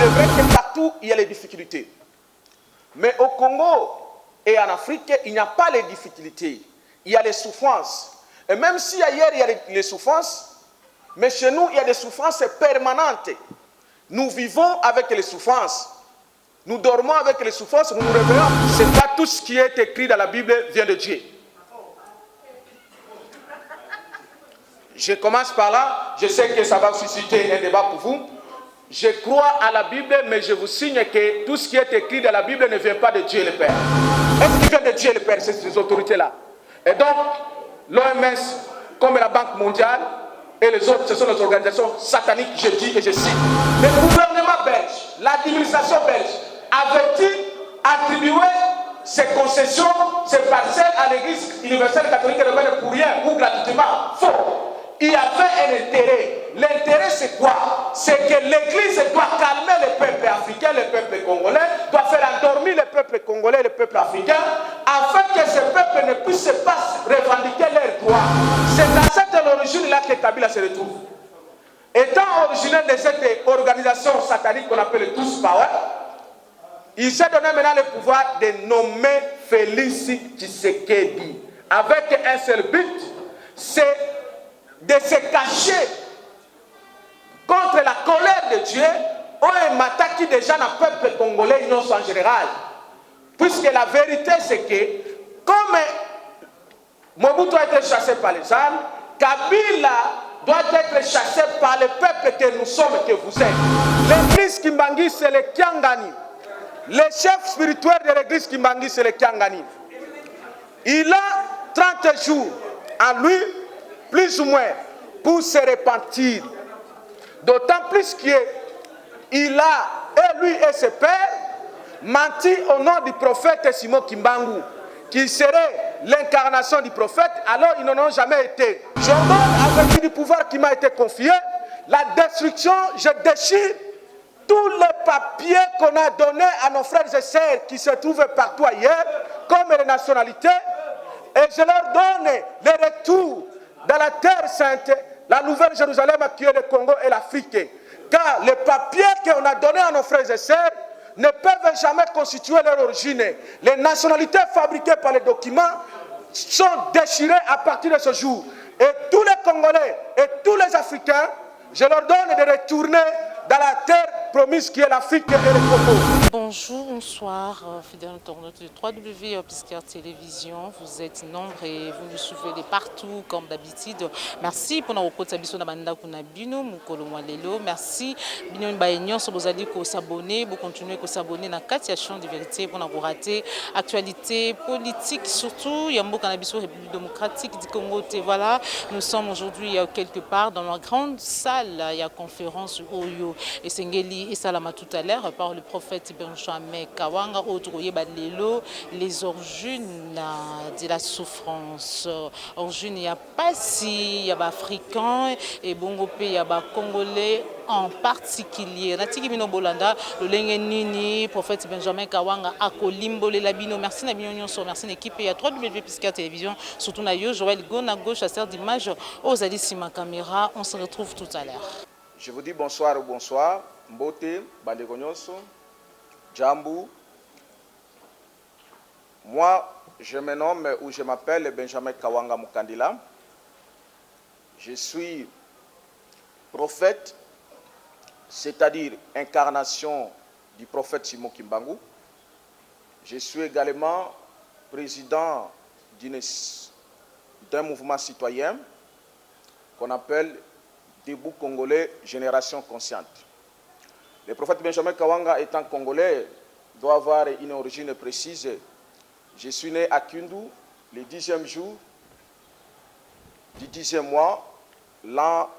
est vrai que partout, il y a les difficultés. Mais au Congo et en Afrique, il n'y a pas les difficultés. Il y a les souffrances. Et même si ailleurs, il y a les souffrances, mais chez nous, il y a des souffrances permanentes. Nous vivons avec les souffrances. Nous dormons avec les souffrances, nous nous réveillons. Ce n'est pas tout ce qui est écrit dans la Bible vient de Dieu. Je commence par là. Je sais que ça va susciter un débat pour vous. Je crois à la Bible, mais je vous signe que tout ce qui est écrit dans la Bible ne vient pas de Dieu le Père. Est-ce qu'il vient de Dieu le Père, ces autorités-là? Et donc, l'OMS, comme la Banque mondiale, et les autres, ce sont des organisations sataniques, je dis et je cite. Le gouvernement belge, l'administration belge, avait-il attribué ces concessions, ces parcelles à l'église universelle catholique rebelle pour rien ou gratuitement? Faux. Il y avait un intérêt. L'intérêt, c'est quoi? C'est que l'église doit calmer le peuple africain, le peuple congolais, doit faire endormir le peuple congolais, le peuple africain, afin que ce peuple ne puisse pas revendiquer leurs droits. C'est dans cette origine-là que Kabila se retrouve. Étant originaire de cette organisation satanique qu'on appelle le Tous Power, il s'est donné maintenant le pouvoir de nommer Félix Tshisekedi avec un seul but, c'est de se cacher contre la colère de Dieu ou m'attaque déjà dans le peuple congolais en général. Puisque la vérité c'est que comme Mobutu a été chassé par les armes, Kabila doit être chassé par le peuple que nous sommes, que vous êtes. L'église Kimbangi, c'est le Kiangani. Le chef spirituel de l'église Kimbangi, c'est le Kiangani. Il a 30 jours à lui, plus ou moins, pour se repentir. D'autant plus qu'il a, et lui et ses pères, menti au nom du prophète Simon Kimbangu, qui serait l'incarnation du prophète, alors ils n'en ont jamais été. Je donne avec du pouvoir qui m'a été confié, la destruction, je déchire tous les papiers qu'on a donnés à nos frères et sœurs qui se trouvent partout ailleurs, comme les nationalités, et je leur donne le retour dans la terre sainte, la nouvelle Jérusalem qui est le Congo et l'Afrique. Car les papiers qu'on a donnés à nos frères et sœurs ne peuvent jamais constituer leur origine. Les nationalités fabriquées par les documents sont déchirées à partir de ce jour. Et tous les Congolais et tous les Africains, je leur donne de retourner dans la terre promise qui est l'Afrique et le Congo. Bonjour, bonsoir, fidèles internautes de 3W Obscure Télévision. Vous êtes nombreux et vous nous suivez de partout comme d'habitude. Merci pour notre côté de la bande Kunabino, Mukolo Mwalelo. Merci, Bino Baignon, si vous allez s'abonner, vous continuez à s'abonner dans 4 chaînes de vérité pour nous rater actualité politique, surtout Yambo Canabiso République démocratique du Congo. Voilà, nous sommes aujourd'hui quelque part dans la grande salle, il y a conférence Oyo et Sengeli et Salama tout à l'heure par le prophète Benjamin Kawanga, les origines de la souffrance. Origine, il n'y a pas si, il y a des Africains et bon, il y a des Congolais en particulier. Natiki Bino Bolanda, le Lengenini, prophète Benjamin Kawanga, Akolimbo, les Labino. Merci Nabino Nyonso, merci l'équipe et à 3W Pisca Télévision, surtout Nayo, Joël Gonago, chasseur d'images, aux Alice ma caméra. On se retrouve tout à l'heure. Je vous dis bonsoir ou bonsoir. Mbote, Bandeko Nyonso, Djambu. Moi, je me nomme ou je m'appelle Benjamin Kawanga Mukandila. Je suis prophète, c'est-à-dire incarnation du prophète Simon Kimbangu. Je suis également président d'un mouvement citoyen qu'on appelle Debout Congolais Génération Consciente. Le prophète Benjamin Kawanga étant congolais doit avoir une origine précise. Je suis né à Kindu le 10e jour du 10e mois, l'an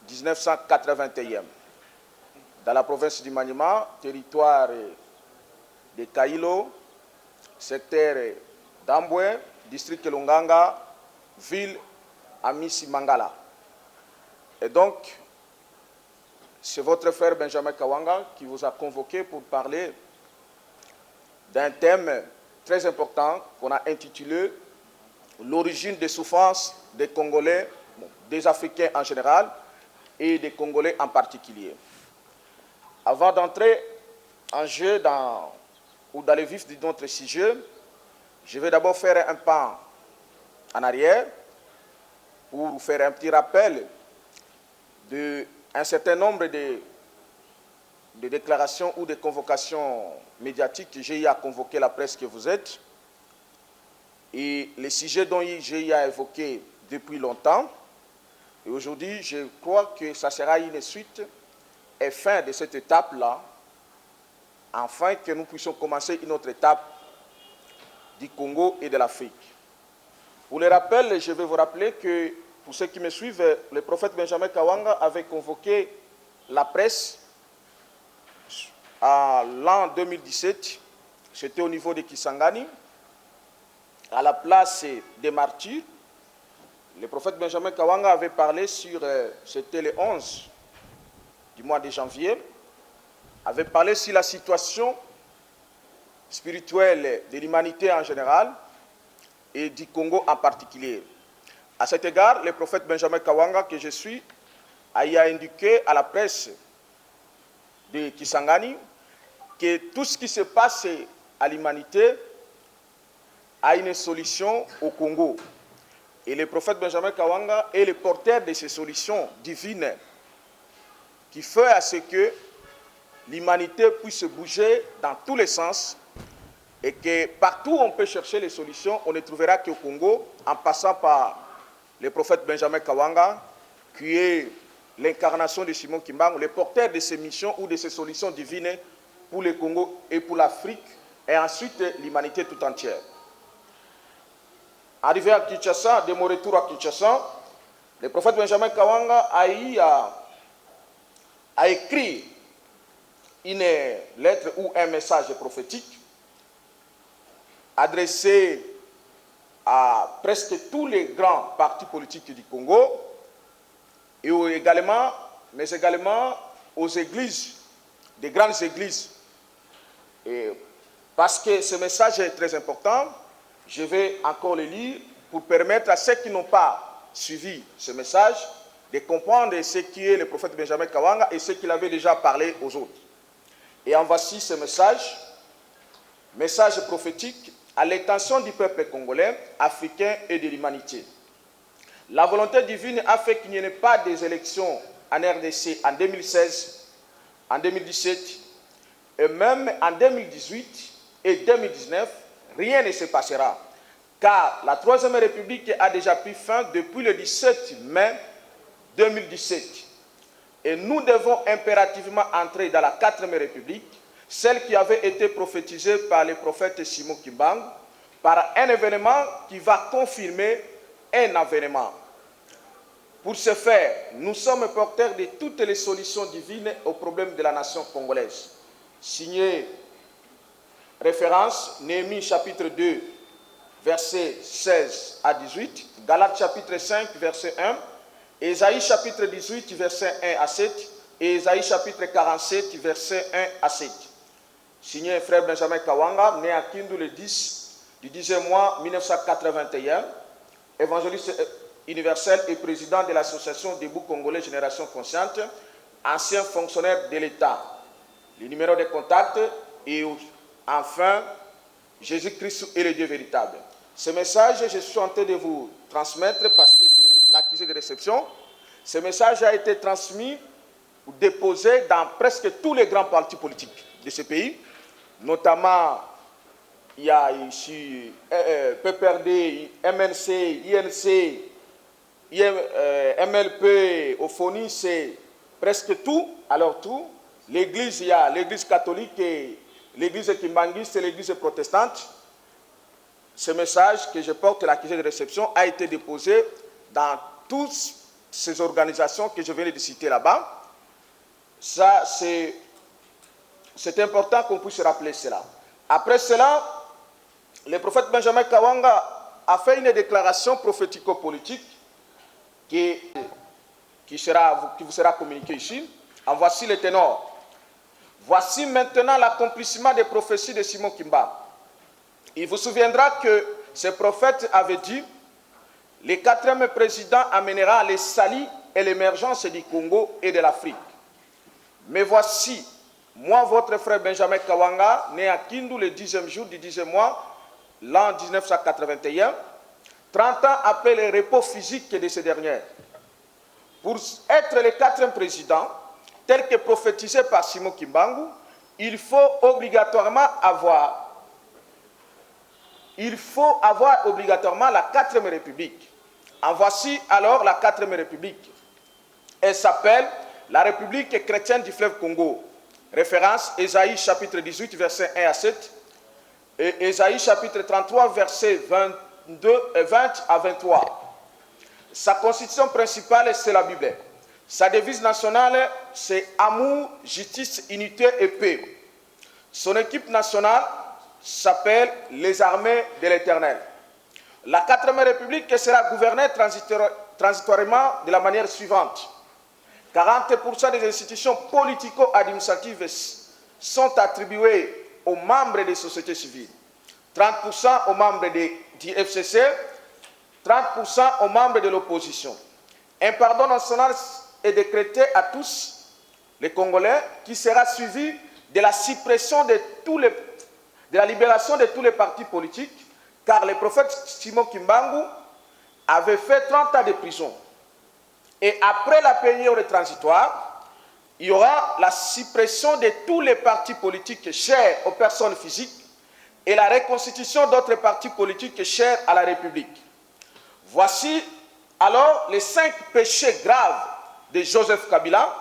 1981, dans la province du Maniema, territoire de Kailo, secteur d'Ambwe, district Longanga, ville Amisi Mangala. Et donc, c'est votre frère Benjamin Kawanga qui vous a convoqué pour parler d'un thème très important qu'on a intitulé « L'origine des souffrances des Congolais, des Africains en général et des Congolais en particulier ». Avant d'entrer en jeu ou dans le vif de notre sujet, je vais d'abord faire un pas en arrière pour vous faire un petit rappel d'un certain nombre de déclarations ou de convocations médiatiques que j'ai eu à convoquer la presse que vous êtes. Et les sujets dont j'ai eu à évoquer depuis longtemps. Et aujourd'hui, je crois que ça sera une suite et fin de cette étape-là, afin que nous puissions commencer une autre étape du Congo et de l'Afrique. Pour le rappel, je vais vous rappeler que, pour ceux qui me suivent, le prophète Benjamin Kawanga avait convoqué la presse à l'an 2017, c'était au niveau de Kisangani, à la place des martyrs. Le prophète Benjamin Kawanga avait parlé sur, c'était le 11 du mois de janvier, avait parlé sur la situation spirituelle de l'humanité en général et du Congo en particulier. À cet égard, le prophète Benjamin Kawanga, que je suis, a indiqué à la presse de Kisangani que tout ce qui se passe à l'humanité a une solution au Congo. Et le prophète Benjamin Kawanga est le porteur de ces solutions divines qui fait à ce que l'humanité puisse bouger dans tous les sens et que partout où on peut chercher les solutions, on ne trouvera qu'au Congo, en passant par le prophète Benjamin Kawanga, qui est l'incarnation de Simon Kimbangu, le porteur de ces missions ou de ces solutions divines pour le Congo et pour l'Afrique, et ensuite l'humanité tout entière. Arrivé à Kinshasa, de mon retour à Kinshasa, le prophète Benjamin Kawanga a écrit une lettre ou un message prophétique adressé à presque tous les grands partis politiques du Congo et également aux églises, des grandes églises. Et parce que ce message est très important, je vais encore le lire pour permettre à ceux qui n'ont pas suivi ce message de comprendre ce qui est le prophète Benjamin Kawanga et ce qu'il avait déjà parlé aux autres. Et en voici ce message prophétique à l'intention du peuple congolais, africain et de l'humanité. La volonté divine a fait qu'il n'y ait pas des élections en RDC en 2016, en 2017 et même en 2018 et 2019, rien ne se passera. Car la Troisième République a déjà pris fin depuis le 17 mai 2017. Et nous devons impérativement entrer dans la 4e République, celle qui avait été prophétisée par le prophète Simon Kimbangu, par un événement qui va confirmer un avènement. Pour ce faire, nous sommes porteurs de toutes les solutions divines aux problèmes de la nation congolaise. Signé référence, Néhémie chapitre 2, versets 16 à 18, Galates chapitre 5, verset 1, Ésaïe chapitre 18, verset 1 à 7, et Ésaïe chapitre 47, verset 1 à 7. Signé frère Benjamin Kawanga, né à Kindu le 10 du 10e mois 1981, évangéliste universel et président de l'association Debout Congolais Génération Consciente, ancien fonctionnaire de l'État. Les numéros de contact et enfin, Jésus-Christ est le Dieu véritable. Ce message, je suis en train de vous transmettre parce que c'est l'accusé de réception. Ce message a été transmis ou déposé dans presque tous les grands partis politiques de ce pays, notamment il y a ici PPRD, MNC, INC, MLP, Ophonie, c'est presque tout. Alors tout, l'église, il y a l'église catholique et l'église kimbanguiste et l'église protestante. Ce message que je porte, l'accusé de réception, a été déposé dans toutes ces organisations que je viens de citer là-bas. Ça, c'est important qu'on puisse rappeler cela. Après cela, le prophète Benjamin Kawanga a fait une déclaration prophético-politique qui vous sera communiquée ici. En voici le ténor. Voici maintenant l'accomplissement des prophéties de Simon Kimba. Il vous souviendra que ce prophète avait dit « Le 4e président amènera les salis et l'émergence du Congo et de l'Afrique. Mais voici, Moi, votre frère Benjamin Kawanga, né à Kindu le 10e jour du 10e mois, l'an 1981, 30 ans après le repos physique de ces dernières. Pour être le 4e président, tel que prophétisé par Simon Kimbangu, il faut obligatoirement avoir obligatoirement la 4e République. En voici alors la 4e République. Elle s'appelle la République chrétienne du fleuve Congo. Référence Ésaïe chapitre 18, versets 1 à 7, et Ésaïe chapitre 33, versets 20 à 23. Sa constitution principale, c'est la Bible. Sa devise nationale, c'est amour, justice, unité et paix. Son équipe nationale s'appelle les armées de l'Éternel. La 4e République sera gouvernée transitoirement de la manière suivante. 40% des institutions politico-administratives sont attribuées aux membres des sociétés civiles, 30% aux membres du FCC, 30% aux membres de l'opposition. Un pardon national est décrété à tous les Congolais qui sera suivi de la suppression de la libération de tous les partis politiques, car le prophète Simon Kimbangu avait fait 30 ans de prison. Et après la période transitoire, il y aura la suppression de tous les partis politiques chers aux personnes physiques et la reconstitution d'autres partis politiques chers à la République. Voici alors les 5 péchés graves de Joseph Kabila.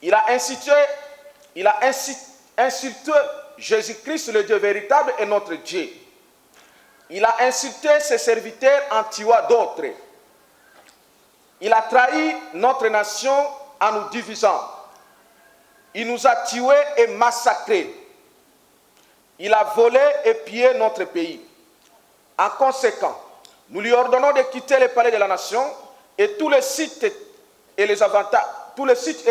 Il a insulté Jésus-Christ, le Dieu véritable et notre Dieu. Il a insulté ses serviteurs en tuant d'autres. Il a trahi notre nation en nous divisant. Il nous a tués et massacrés. Il a volé et pillé notre pays. En conséquence, nous lui ordonnons de quitter le palais de la nation et tous les sites et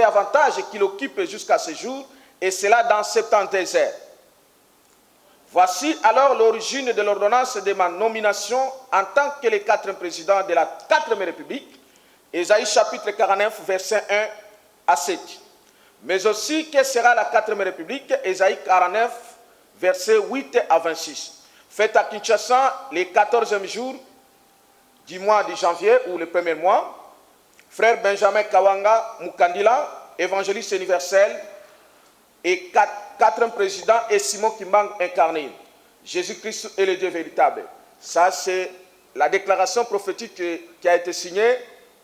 avantages qu'il occupe jusqu'à ce jour, et cela dans 70 heures. Voici alors l'origine de l'ordonnance de ma nomination en tant que le 4e président de la 4e République, Ésaïe chapitre 49, verset 1 à 7. Mais aussi, que sera la 4e République, Ésaïe 49, verset 8 à 26. Faites à Kinshasa les 14e jours du mois de janvier, ou le premier mois. Frère Benjamin Kawanga Mukandila, évangéliste universel, et 4e président, et Simon Kimbangu incarné. Jésus-Christ est le Dieu véritable. Ça, c'est la déclaration prophétique qui a été signée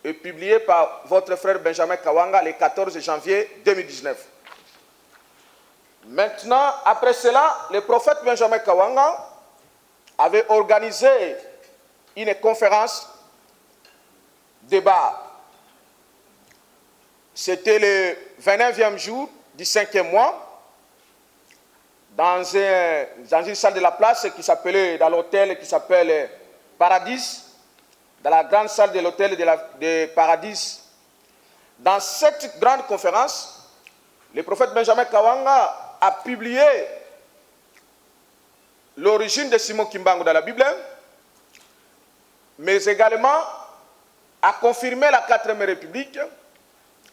et publiée par votre frère Benjamin Kawanga le 14 janvier 2019. Maintenant, après cela, le prophète Benjamin Kawanga avait organisé une conférence débat. C'était le 29e jour du 5e mois, dans une salle de la place qui s'appelait, dans l'hôtel qui s'appelle Paradis, dans la grande salle de l'hôtel de Paradis. Dans cette grande conférence, le prophète Benjamin Kawanga a publié l'origine de Simon Kimbangu dans la Bible, mais également a confirmé la 4e République,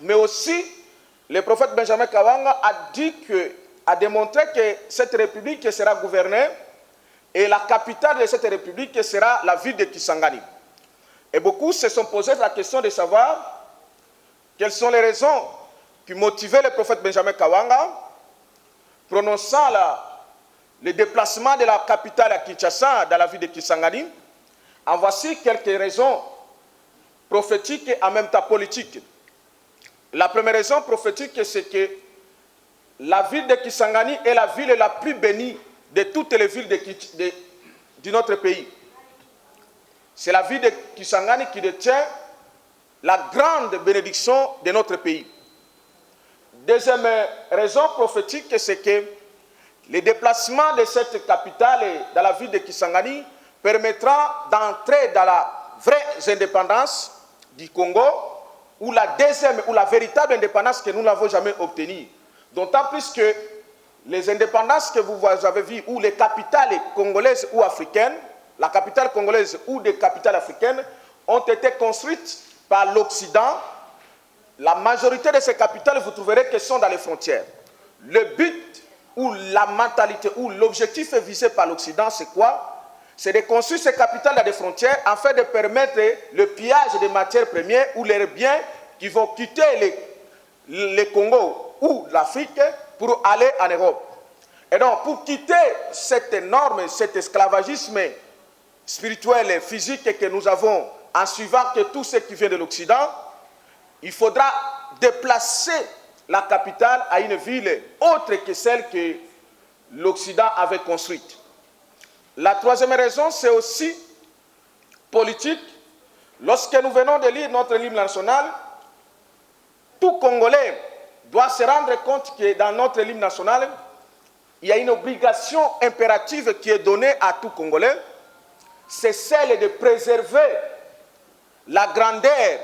mais aussi le prophète Benjamin Kawanga a démontré que cette République sera gouvernée et la capitale de cette République sera la ville de Kisangani. Et beaucoup se sont posé la question de savoir quelles sont les raisons qui motivaient le prophète Benjamin Kawanga, prononçant le déplacement de la capitale à Kinshasa dans la ville de Kisangani. En voici quelques raisons prophétiques et en même temps politiques. La première raison prophétique, c'est que la ville de Kisangani est la ville la plus bénie de toutes les villes de notre pays. C'est la ville de Kisangani qui détient la grande bénédiction de notre pays. Deuxième raison prophétique, c'est que le déplacement de cette capitale dans la ville de Kisangani permettra d'entrer dans la vraie indépendance du Congo, ou la deuxième, ou la véritable indépendance que nous n'avons jamais obtenue. D'autant plus que les indépendances que vous avez vues, ou les capitales congolaises ou africaines, la capitale congolaise ou des capitales africaines, ont été construites par l'Occident. La majorité de ces capitales, vous trouverez qu'elles sont dans les frontières. le but ou la mentalité ou l'objectif visé par l'Occident, c'est quoi? C'est de construire ces capitales dans des frontières afin de permettre le pillage des matières premières ou les biens qui vont quitter le Congo ou l'Afrique pour aller en Europe. Et donc, pour quitter cette norme, cet esclavagisme spirituel et physique que nous avons en suivant que tout ce qui vient de l'Occident, il faudra déplacer la capitale à une ville autre que celle que l'Occident avait construite. La troisième raison, c'est aussi politique. Lorsque nous venons de lire notre hymne national, tout Congolais doit se rendre compte que dans notre hymne national, il y a une obligation impérative qui est donnée à tout Congolais, c'est celle de préserver la grandeur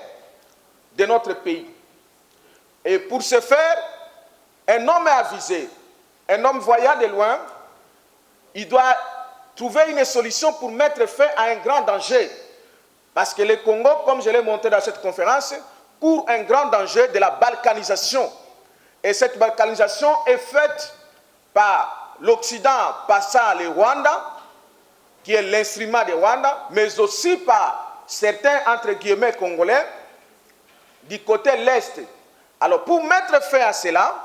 de notre pays. Et pour ce faire, un homme est avisé, un homme voyant de loin, il doit trouver une solution pour mettre fin à un grand danger. Parce que le Congo, comme je l'ai montré dans cette conférence, court un grand danger de la balkanisation. Et cette balkanisation est faite par l'Occident passant le Rwanda, qui est l'instrument du Rwanda, mais aussi par certains, entre guillemets, Congolais, du côté l'Est. Alors, pour mettre fin à cela,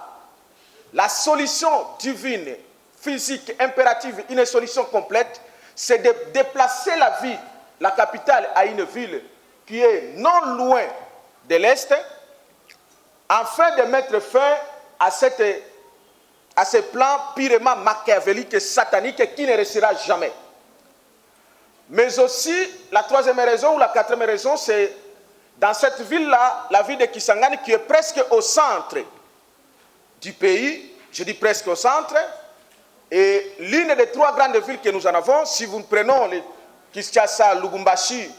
la solution divine, physique, impérative, une solution complète, c'est de déplacer la ville, la capitale, à une ville qui est non loin de l'Est, afin de mettre fin à ce plan purement machiavélique et satanique qui ne réussira jamais. Mais aussi, la troisième raison ou la quatrième raison, c'est dans cette ville-là, la ville de Kisangani, qui est presque au centre du pays, je dis presque au centre, et l'une des trois grandes villes que nous en avons, si vous prenons les Kinshasa, Lubumbashi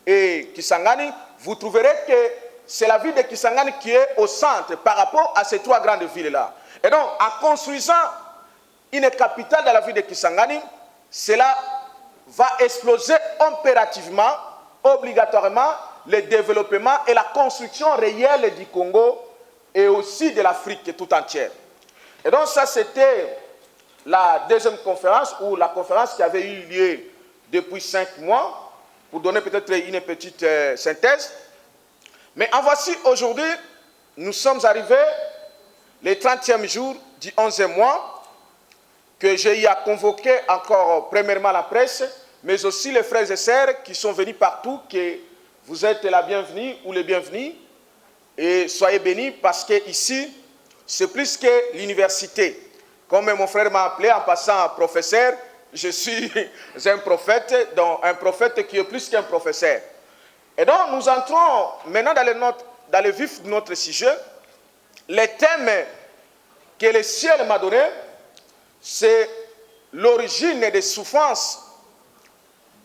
et Kisangani, vous trouverez que c'est la ville de Kisangani qui est au centre par rapport à ces trois grandes villes-là. Et donc, en construisant une capitale dans la ville de Kisangani, cela va exploser impérativement, obligatoirement, le développement et la construction réelle du Congo et aussi de l'Afrique tout entière. Et donc ça, c'était la deuxième conférence, ou la conférence qui avait eu lieu depuis 5 mois, pour donner peut-être une petite synthèse. Mais en voici aujourd'hui, nous sommes arrivés le 30e jour du 11e mois, que j'ai eu à convoquer encore premièrement la presse, mais aussi les frères et sœurs qui sont venus partout, que vous êtes la bienvenue ou les bienvenus, et soyez bénis parce que ici, c'est plus que l'université. Comme mon frère m'a appelé en passant professeur, je suis un prophète, donc un prophète qui est plus qu'un professeur. Et donc nous entrons maintenant dans le vif de notre sujet. Le thème que le ciel m'a donné, c'est l'origine des souffrances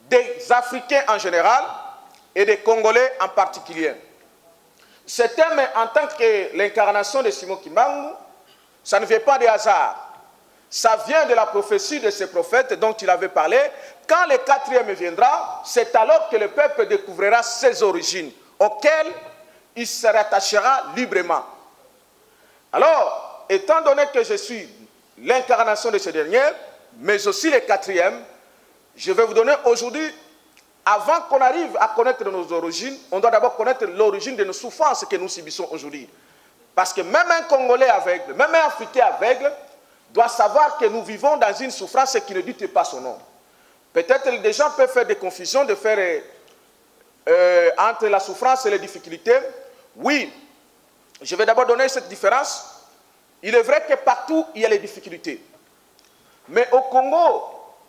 des Africains en général et des Congolais en particulier. Ce thème, en tant que l'incarnation de Simon Kimbangu, ça ne vient pas de hasard. Ça vient de la prophétie de ce prophète dont il avait parlé. Quand le 4e viendra, c'est alors que le peuple découvrira ses origines, auxquelles il se rattachera librement. Alors, étant donné que je suis l'incarnation de ce dernier, mais aussi le 4e, je vais vous donner aujourd'hui, avant qu'on arrive à connaître nos origines, on doit d'abord connaître l'origine de nos souffrances que nous subissons aujourd'hui. Parce que même un Congolais aveugle, même un Africain aveugle, doit savoir que nous vivons dans une souffrance qui ne dit pas son nom. Peut-être des gens peuvent faire des confusions, de faire entre la souffrance et les difficultés. Oui, je vais d'abord donner cette différence. Il est vrai que partout, il y a les difficultés. Mais au Congo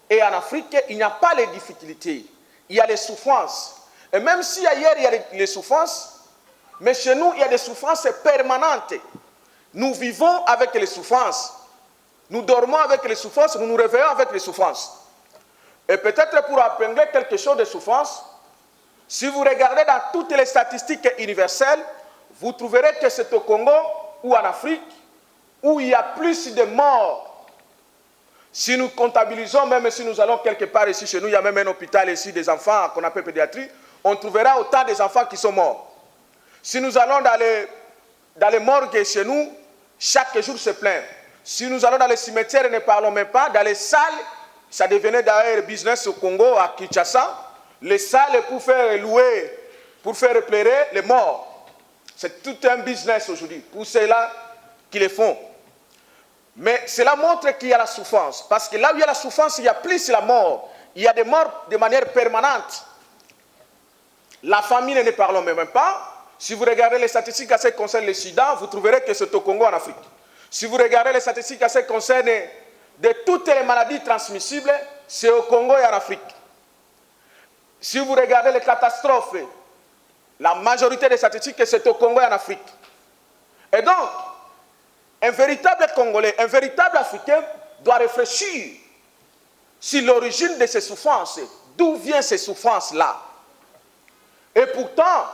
et en Afrique, il n'y a pas les difficultés. Il y a les souffrances. Et même si ailleurs, il y a les souffrances, mais chez nous, il y a des souffrances permanentes. Nous vivons avec les souffrances. Nous dormons avec les souffrances, nous nous réveillons avec les souffrances. Et peut-être pour apprendre quelque chose de souffrance, si vous regardez dans toutes les statistiques universelles, vous trouverez que c'est au Congo ou en Afrique où il y a plus de morts. Si nous comptabilisons, même si nous allons quelque part ici chez nous, il y a même un hôpital ici des enfants qu'on appelle pédiatrie, on trouvera autant des enfants qui sont morts. Si nous allons dans les morgues chez nous, chaque jour c'est plein. Si nous allons dans les cimetières, ne parlons même pas. Dans les salles, ça devenait d'ailleurs business au Congo, à Kinshasa. Les salles pour faire louer, pour faire éclairer les morts. C'est tout un business aujourd'hui, pour ceux-là qui le font. Mais cela montre qu'il y a la souffrance. Parce que là où il y a la souffrance, il y a plus la mort. Il y a des morts de manière permanente. La famine, ne parlons même pas. Si vous regardez les statistiques à ce qui concerne le sida, vous trouverez que c'est au Congo, en Afrique. Si vous regardez les statistiques à ce qui concerne de toutes les maladies transmissibles, c'est au Congo et en Afrique. Si vous regardez les catastrophes, la majorité des statistiques, c'est au Congo et en Afrique. Et donc, un véritable Congolais, un véritable Africain doit réfléchir sur l'origine de ces souffrances. D'où viennent ces souffrances-là? Et pourtant,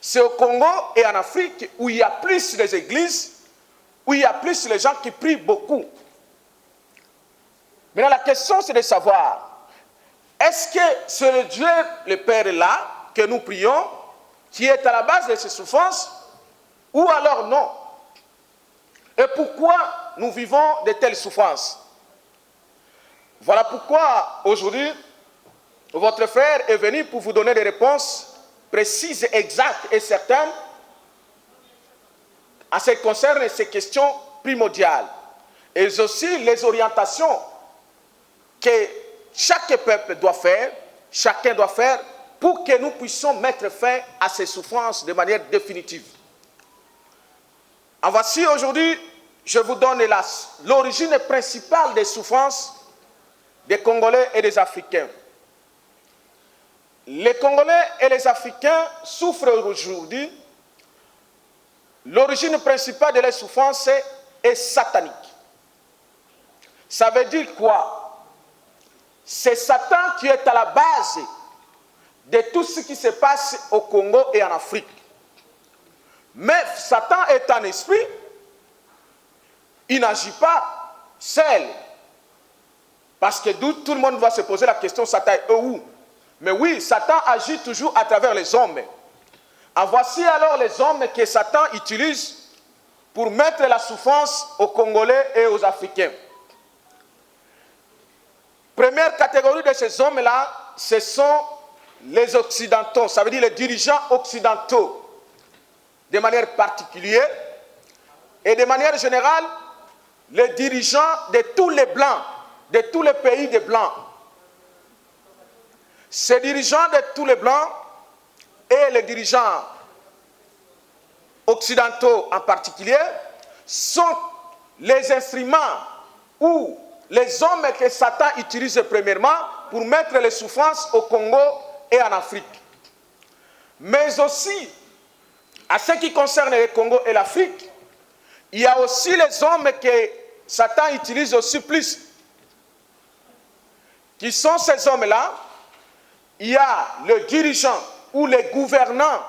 c'est au Congo et en Afrique où il y a plus les églises, où il y a plus les gens qui prient beaucoup. Maintenant, la question, c'est de savoir, est-ce que c'est le Dieu, le Père là, que nous prions, qui est à la base de ces souffrances, ou alors non? Et pourquoi nous vivons de telles souffrances? Voilà pourquoi, aujourd'hui, votre frère est venu pour vous donner des réponses précises, exactes et certaines en ce qui concerne ces questions primordiales. Et aussi les orientations que chaque peuple doit faire, chacun doit faire, pour que nous puissions mettre fin à ces souffrances de manière définitive. En voici aujourd'hui, je vous donne l'origine principale des souffrances des Congolais et des Africains. Les Congolais et les Africains souffrent aujourd'hui. L'origine principale de leurs souffrances est satanique. Ça veut dire quoi? C'est Satan qui est à la base de tout ce qui se passe au Congo et en Afrique. Mais Satan est un esprit, il n'agit pas seul. Parce que tout le monde va se poser la question, Satan est où? Mais oui, Satan agit toujours à travers les hommes. En voici alors les hommes que Satan utilise pour mettre la souffrance aux Congolais et aux Africains. Première catégorie de ces hommes-là, ce sont les Occidentaux, ça veut dire les dirigeants occidentaux, de manière particulière, et de manière générale, les dirigeants de tous les Blancs, de tous les pays des Blancs. Ces dirigeants de tous les Blancs et les dirigeants occidentaux en particulier sont les instruments ou les hommes que Satan utilise premièrement pour mettre les souffrances au Congo et en Afrique. Mais aussi, à ce qui concerne le Congo et l'Afrique, il y a aussi les hommes que Satan utilise aussi plus. Qui sont ces hommes-là? Il y a le dirigeant ou les gouvernants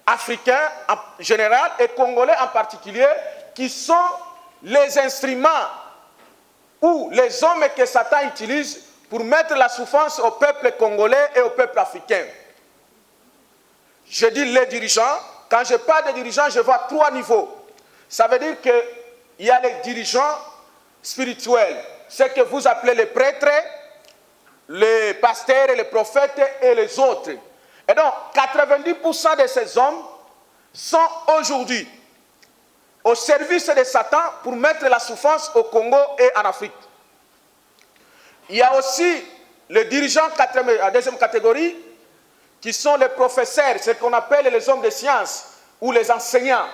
africains en général et congolais en particulier, qui sont les instruments ou les hommes que Satan utilise pour mettre la souffrance au peuple congolais et au peuple africain. Je dis les dirigeants. Quand je parle de dirigeants, je vois 3 niveaux. Ça veut dire qu'il y a les dirigeants spirituels, ce que vous appelez les prêtres, les pasteurs, les prophètes et les autres. Et donc, 90% de ces hommes sont aujourd'hui au service de Satan pour mettre la souffrance au Congo et en Afrique. Il y a aussi les dirigeants, la deuxième catégorie, qui sont les professeurs, ce qu'on appelle les hommes de science ou les enseignants.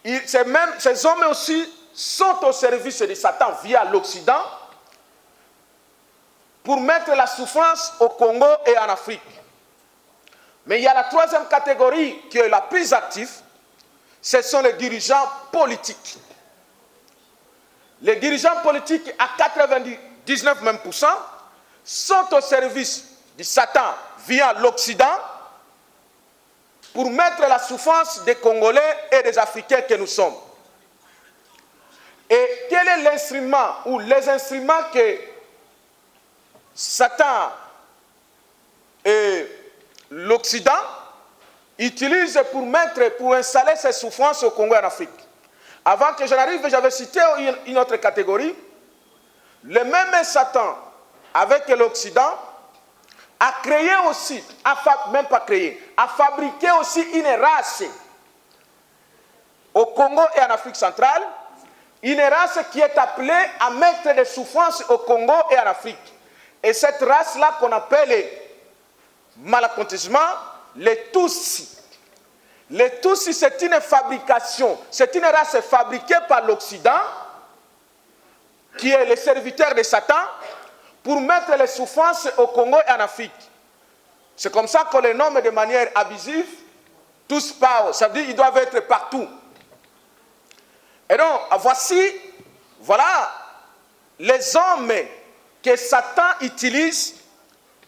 Ces hommes aussi sont au service de Satan via l'Occident pour mettre la souffrance au Congo et en Afrique. Mais il y a la troisième catégorie qui est la plus active, ce sont les dirigeants politiques. Les dirigeants politiques, à 99% sont au service de Satan via l'Occident pour mettre la souffrance des Congolais et des Africains que nous sommes. Et quel est l'instrument ou les instruments que Satan et l'Occident utilise pour installer ses souffrances au Congo et en Afrique. Avant que je n'arrive, j'avais cité une autre catégorie. Le même Satan, avec l'Occident, a créé aussi, même pas créé, a fabriqué aussi une race au Congo et en Afrique centrale, une race qui est appelée à mettre des souffrances au Congo et en Afrique. Et cette race-là qu'on appelle les malacontissement, les Tutsis. Les Tutsis, c'est une fabrication, c'est une race fabriquée par l'Occident, qui est le serviteur de Satan, pour mettre les souffrances au Congo et en Afrique. C'est comme ça qu'on les nomme de manière abusive, tous power, ça veut dire qu'ils doivent être partout. Et donc, voilà les hommes que Satan utilise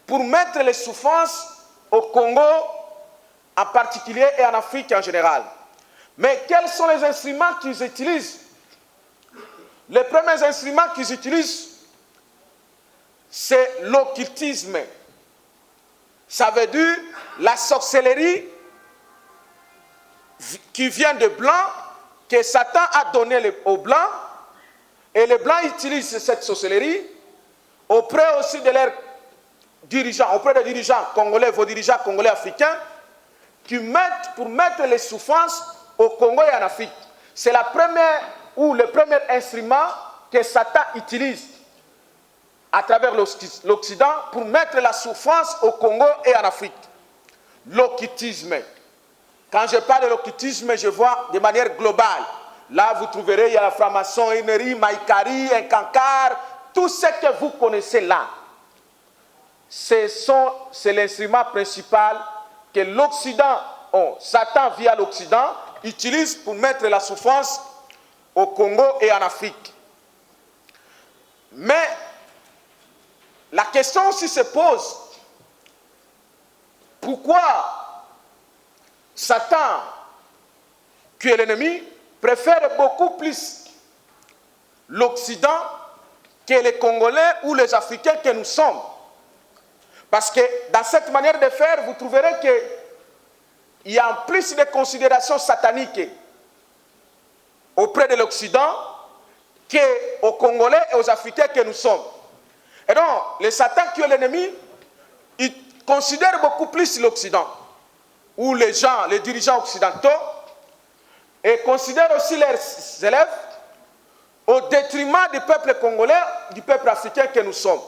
pour mettre les souffrances au Congo en particulier et en Afrique en général. Mais quels sont les instruments qu'ils utilisent? Les premiers instruments qu'ils utilisent, c'est l'occultisme. Ça veut dire la sorcellerie qui vient de blancs, que Satan a donné aux blancs, et les blancs utilisent cette sorcellerie auprès aussi de leurs dirigeants, auprès des dirigeants congolais, vos dirigeants congolais africains, qui mettent pour mettre les souffrances au Congo et en Afrique. C'est la première ou le premier instrument que Satan utilise à travers l'Occident pour mettre la souffrance au Congo et en Afrique. L'occultisme. Quand je parle de l'occultisme, je vois de manière globale. Là, vous trouverez, il y a la franc-maçonnerie, Maïkari, Nkankar, tout ce que vous connaissez là. C'est l'instrument principal que l'Occident, Satan via l'Occident, utilise pour mettre la souffrance au Congo et en Afrique. Mais la question aussi se pose, pourquoi Satan, qui est l'ennemi, préfère beaucoup plus l'Occident que les Congolais ou les Africains que nous sommes? Parce que dans cette manière de faire, vous trouverez qu'il y a plus de considérations sataniques auprès de l'Occident qu'aux Congolais et aux Africains que nous sommes. Et donc, les Satan qui est l'ennemi, ils considèrent beaucoup plus l'Occident, ou les gens, les dirigeants occidentaux, et considèrent aussi leurs élèves au détriment du peuple congolais, du peuple africain que nous sommes.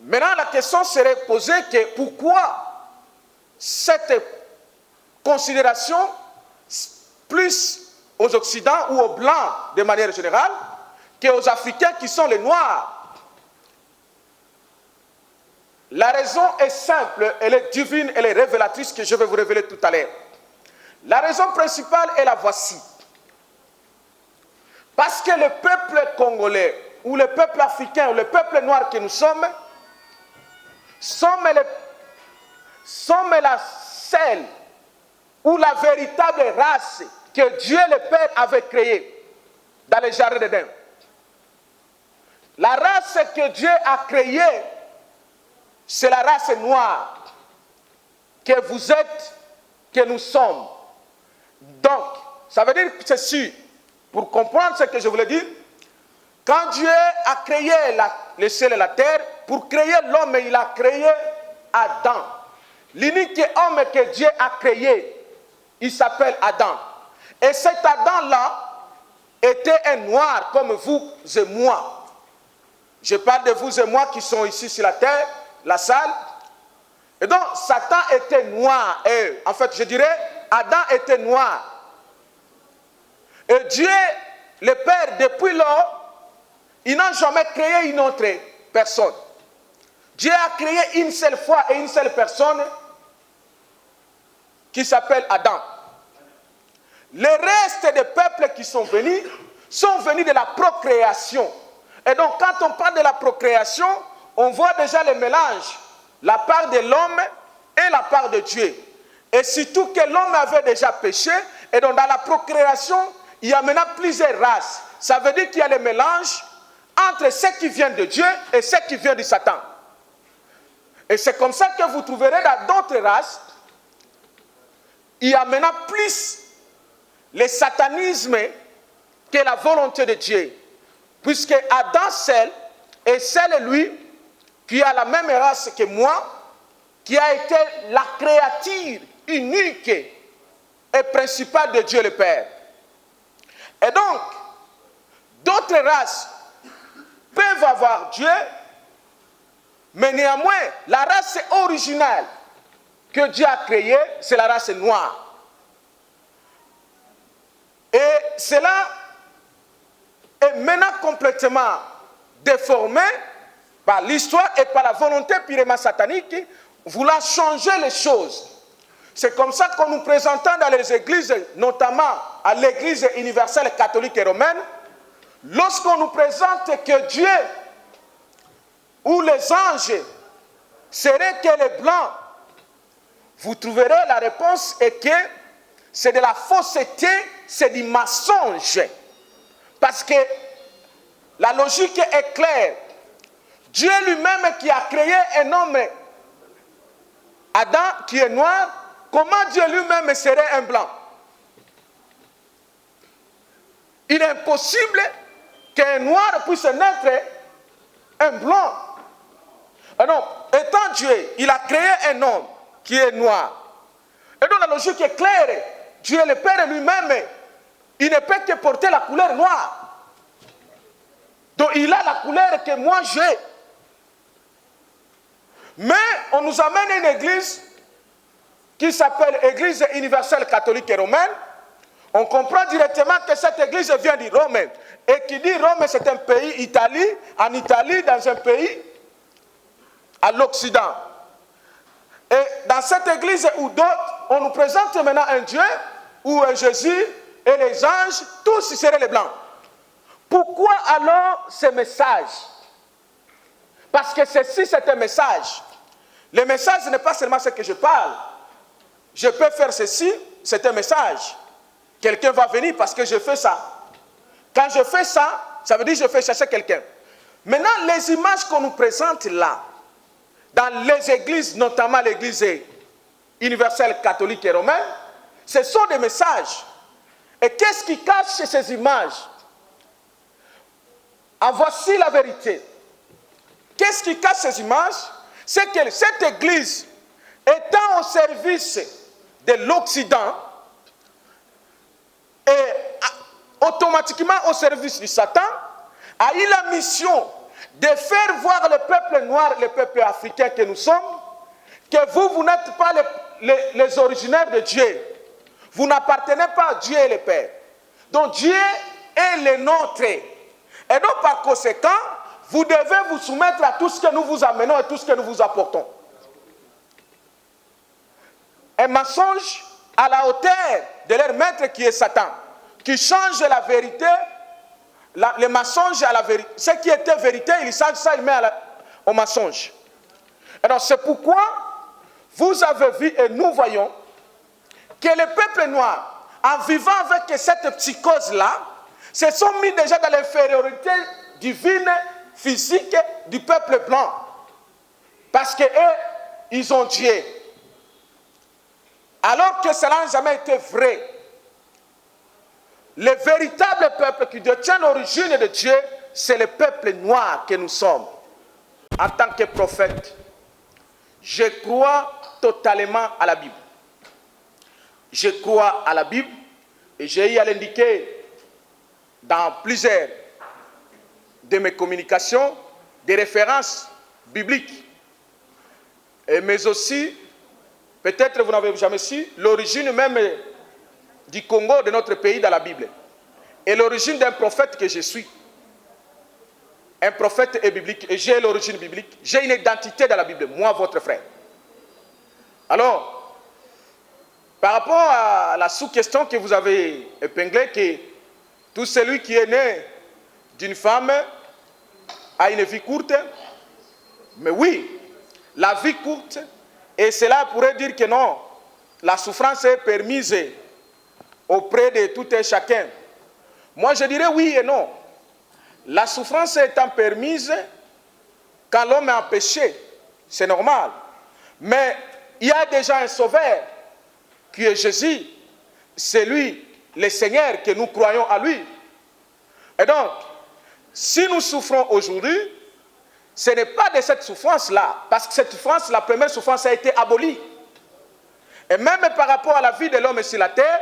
Maintenant, la question serait posée que pourquoi cette considération plus aux Occidentaux ou aux Blancs de manière générale qu'aux Africains qui sont les Noirs? La raison est simple, elle est divine, elle est révélatrice que je vais vous révéler tout à l'heure. La raison principale est la voici. Parce que le peuple congolais ou le peuple africain ou le peuple noir que nous sommes la seule ou la véritable race que Dieu le Père avait créée dans le jardin d'Éden. La race que Dieu a créée, c'est la race noire que vous êtes, que nous sommes. Donc, ça veut dire ceci, pour comprendre ce que je voulais dire, quand Dieu a créé le ciel et la terre, pour créer l'homme, il a créé Adam. L'unique homme que Dieu a créé, il s'appelle Adam. Et cet Adam-là était un noir comme vous et moi. Je parle de vous et moi qui sont ici sur la terre, la salle. Et donc, Satan était noir. Et, en fait, je dirais, Adam était noir. Et Dieu, le Père, depuis lors, il n'a jamais créé une autre personne. Dieu a créé une seule fois et une seule personne qui s'appelle Adam. Les restes des peuples qui sont venus de la procréation. Et donc, quand on parle de la procréation, on voit déjà le mélange, la part de l'homme et la part de Dieu. Et surtout que l'homme avait déjà péché, et donc dans la procréation, il y a maintenant plusieurs races. Ça veut dire qu'il y a le mélange entre ce qui vient de Dieu et ce qui vient de Satan. Et c'est comme ça que vous trouverez dans d'autres races, il y a maintenant plus le satanisme que la volonté de Dieu. Puisque Adam seul, et seul lui, qui a la même race que moi, qui a été la créature unique et principale de Dieu le Père. Et donc, d'autres races peuvent avoir Dieu, mais néanmoins, la race originale que Dieu a créée, c'est la race noire. Et cela est maintenant complètement déformé par l'histoire et par la volonté purement satanique, voulant changer les choses. C'est comme ça qu'on nous présente dans les églises, notamment à l'église universelle catholique et romaine, lorsqu'on nous présente que Dieu ou les anges seraient que les blancs, vous trouverez la réponse est que c'est de la fausseté, c'est du mensonge. Parce que la logique est claire. Dieu lui-même qui a créé un homme, Adam, qui est noir, comment Dieu lui-même serait un blanc? Il est impossible qu'un noir puisse naître un blanc. Alors, étant Dieu, il a créé un homme qui est noir. Et donc la logique est claire. Dieu le Père lui-même, il ne peut que porter la couleur noire. Donc il a la couleur que moi j'ai. Mais on nous amène à une église qui s'appelle Église universelle catholique et romaine. On comprend directement que cette église vient du Rome. Et qui dit Rome, c'est un pays, Italie, en Italie, dans un pays à l'Occident. Et dans cette église ou d'autres, on nous présente maintenant un Dieu où Jésus et les anges, tous seraient les blancs. Pourquoi alors ce message? Parce que ceci, c'est un message. Le message n'est pas seulement ce que je parle. Je peux faire ceci, c'est un message. Quelqu'un va venir parce que je fais ça. Quand je fais ça, ça veut dire que je fais chercher quelqu'un. Maintenant, les images qu'on nous présente là, dans les églises, notamment l'église universelle catholique et romaine, ce sont des messages. Et qu'est-ce qui cache ces images? En voici la vérité. Qu'est-ce qui cache ces images? C'est que cette église, étant au service de l'Occident, et automatiquement au service du Satan, a eu la mission de faire voir le peuple noir, le peuple africain que nous sommes, que vous n'êtes pas les originaires de Dieu. Vous n'appartenez pas à Dieu et le Père. Donc Dieu est le nôtre. Et donc par conséquent, vous devez vous soumettre à tout ce que nous vous amenons et tout ce que nous vous apportons. Un mensonge à la hauteur de leur maître qui est Satan, qui change la vérité, le mensonge à la vérité. Ce qui était vérité, il change ça, il met au mensonge. Alors c'est pourquoi vous avez vu et nous voyons que le peuple noir, en vivant avec cette psychose-là, se sont mis déjà dans l'infériorité divine, physique du peuple blanc. Parce qu'eux, ils ont Dieu. Alors que cela n'a jamais été vrai. Le véritable peuple qui détient l'origine de Dieu, c'est le peuple noir que nous sommes. En tant que prophète, je crois totalement à la Bible. Je crois à la Bible et j'ai eu à l'indiquer dans plusieurs de mes communications des références bibliques. Mais aussi, peut-être vous n'avez jamais su, l'origine même du Congo, de notre pays dans la Bible. Et l'origine d'un prophète que je suis. Un prophète est biblique et j'ai l'origine biblique. J'ai une identité dans la Bible, moi, votre frère. Alors, par rapport à la sous-question que vous avez épinglée, que tout celui qui est né d'une femme a une vie courte, mais oui, la vie courte, et cela pourrait dire que non, la souffrance est permise auprès de tout et chacun. Moi, je dirais oui et non. La souffrance étant permise quand l'homme est en péché, c'est normal. Mais il y a déjà un sauveur qui est Jésus. C'est lui, le Seigneur, que nous croyons à lui. Et donc, si nous souffrons aujourd'hui, ce n'est pas de cette souffrance-là, parce que cette souffrance, la première souffrance a été abolie. Et même par rapport à la vie de l'homme sur la terre,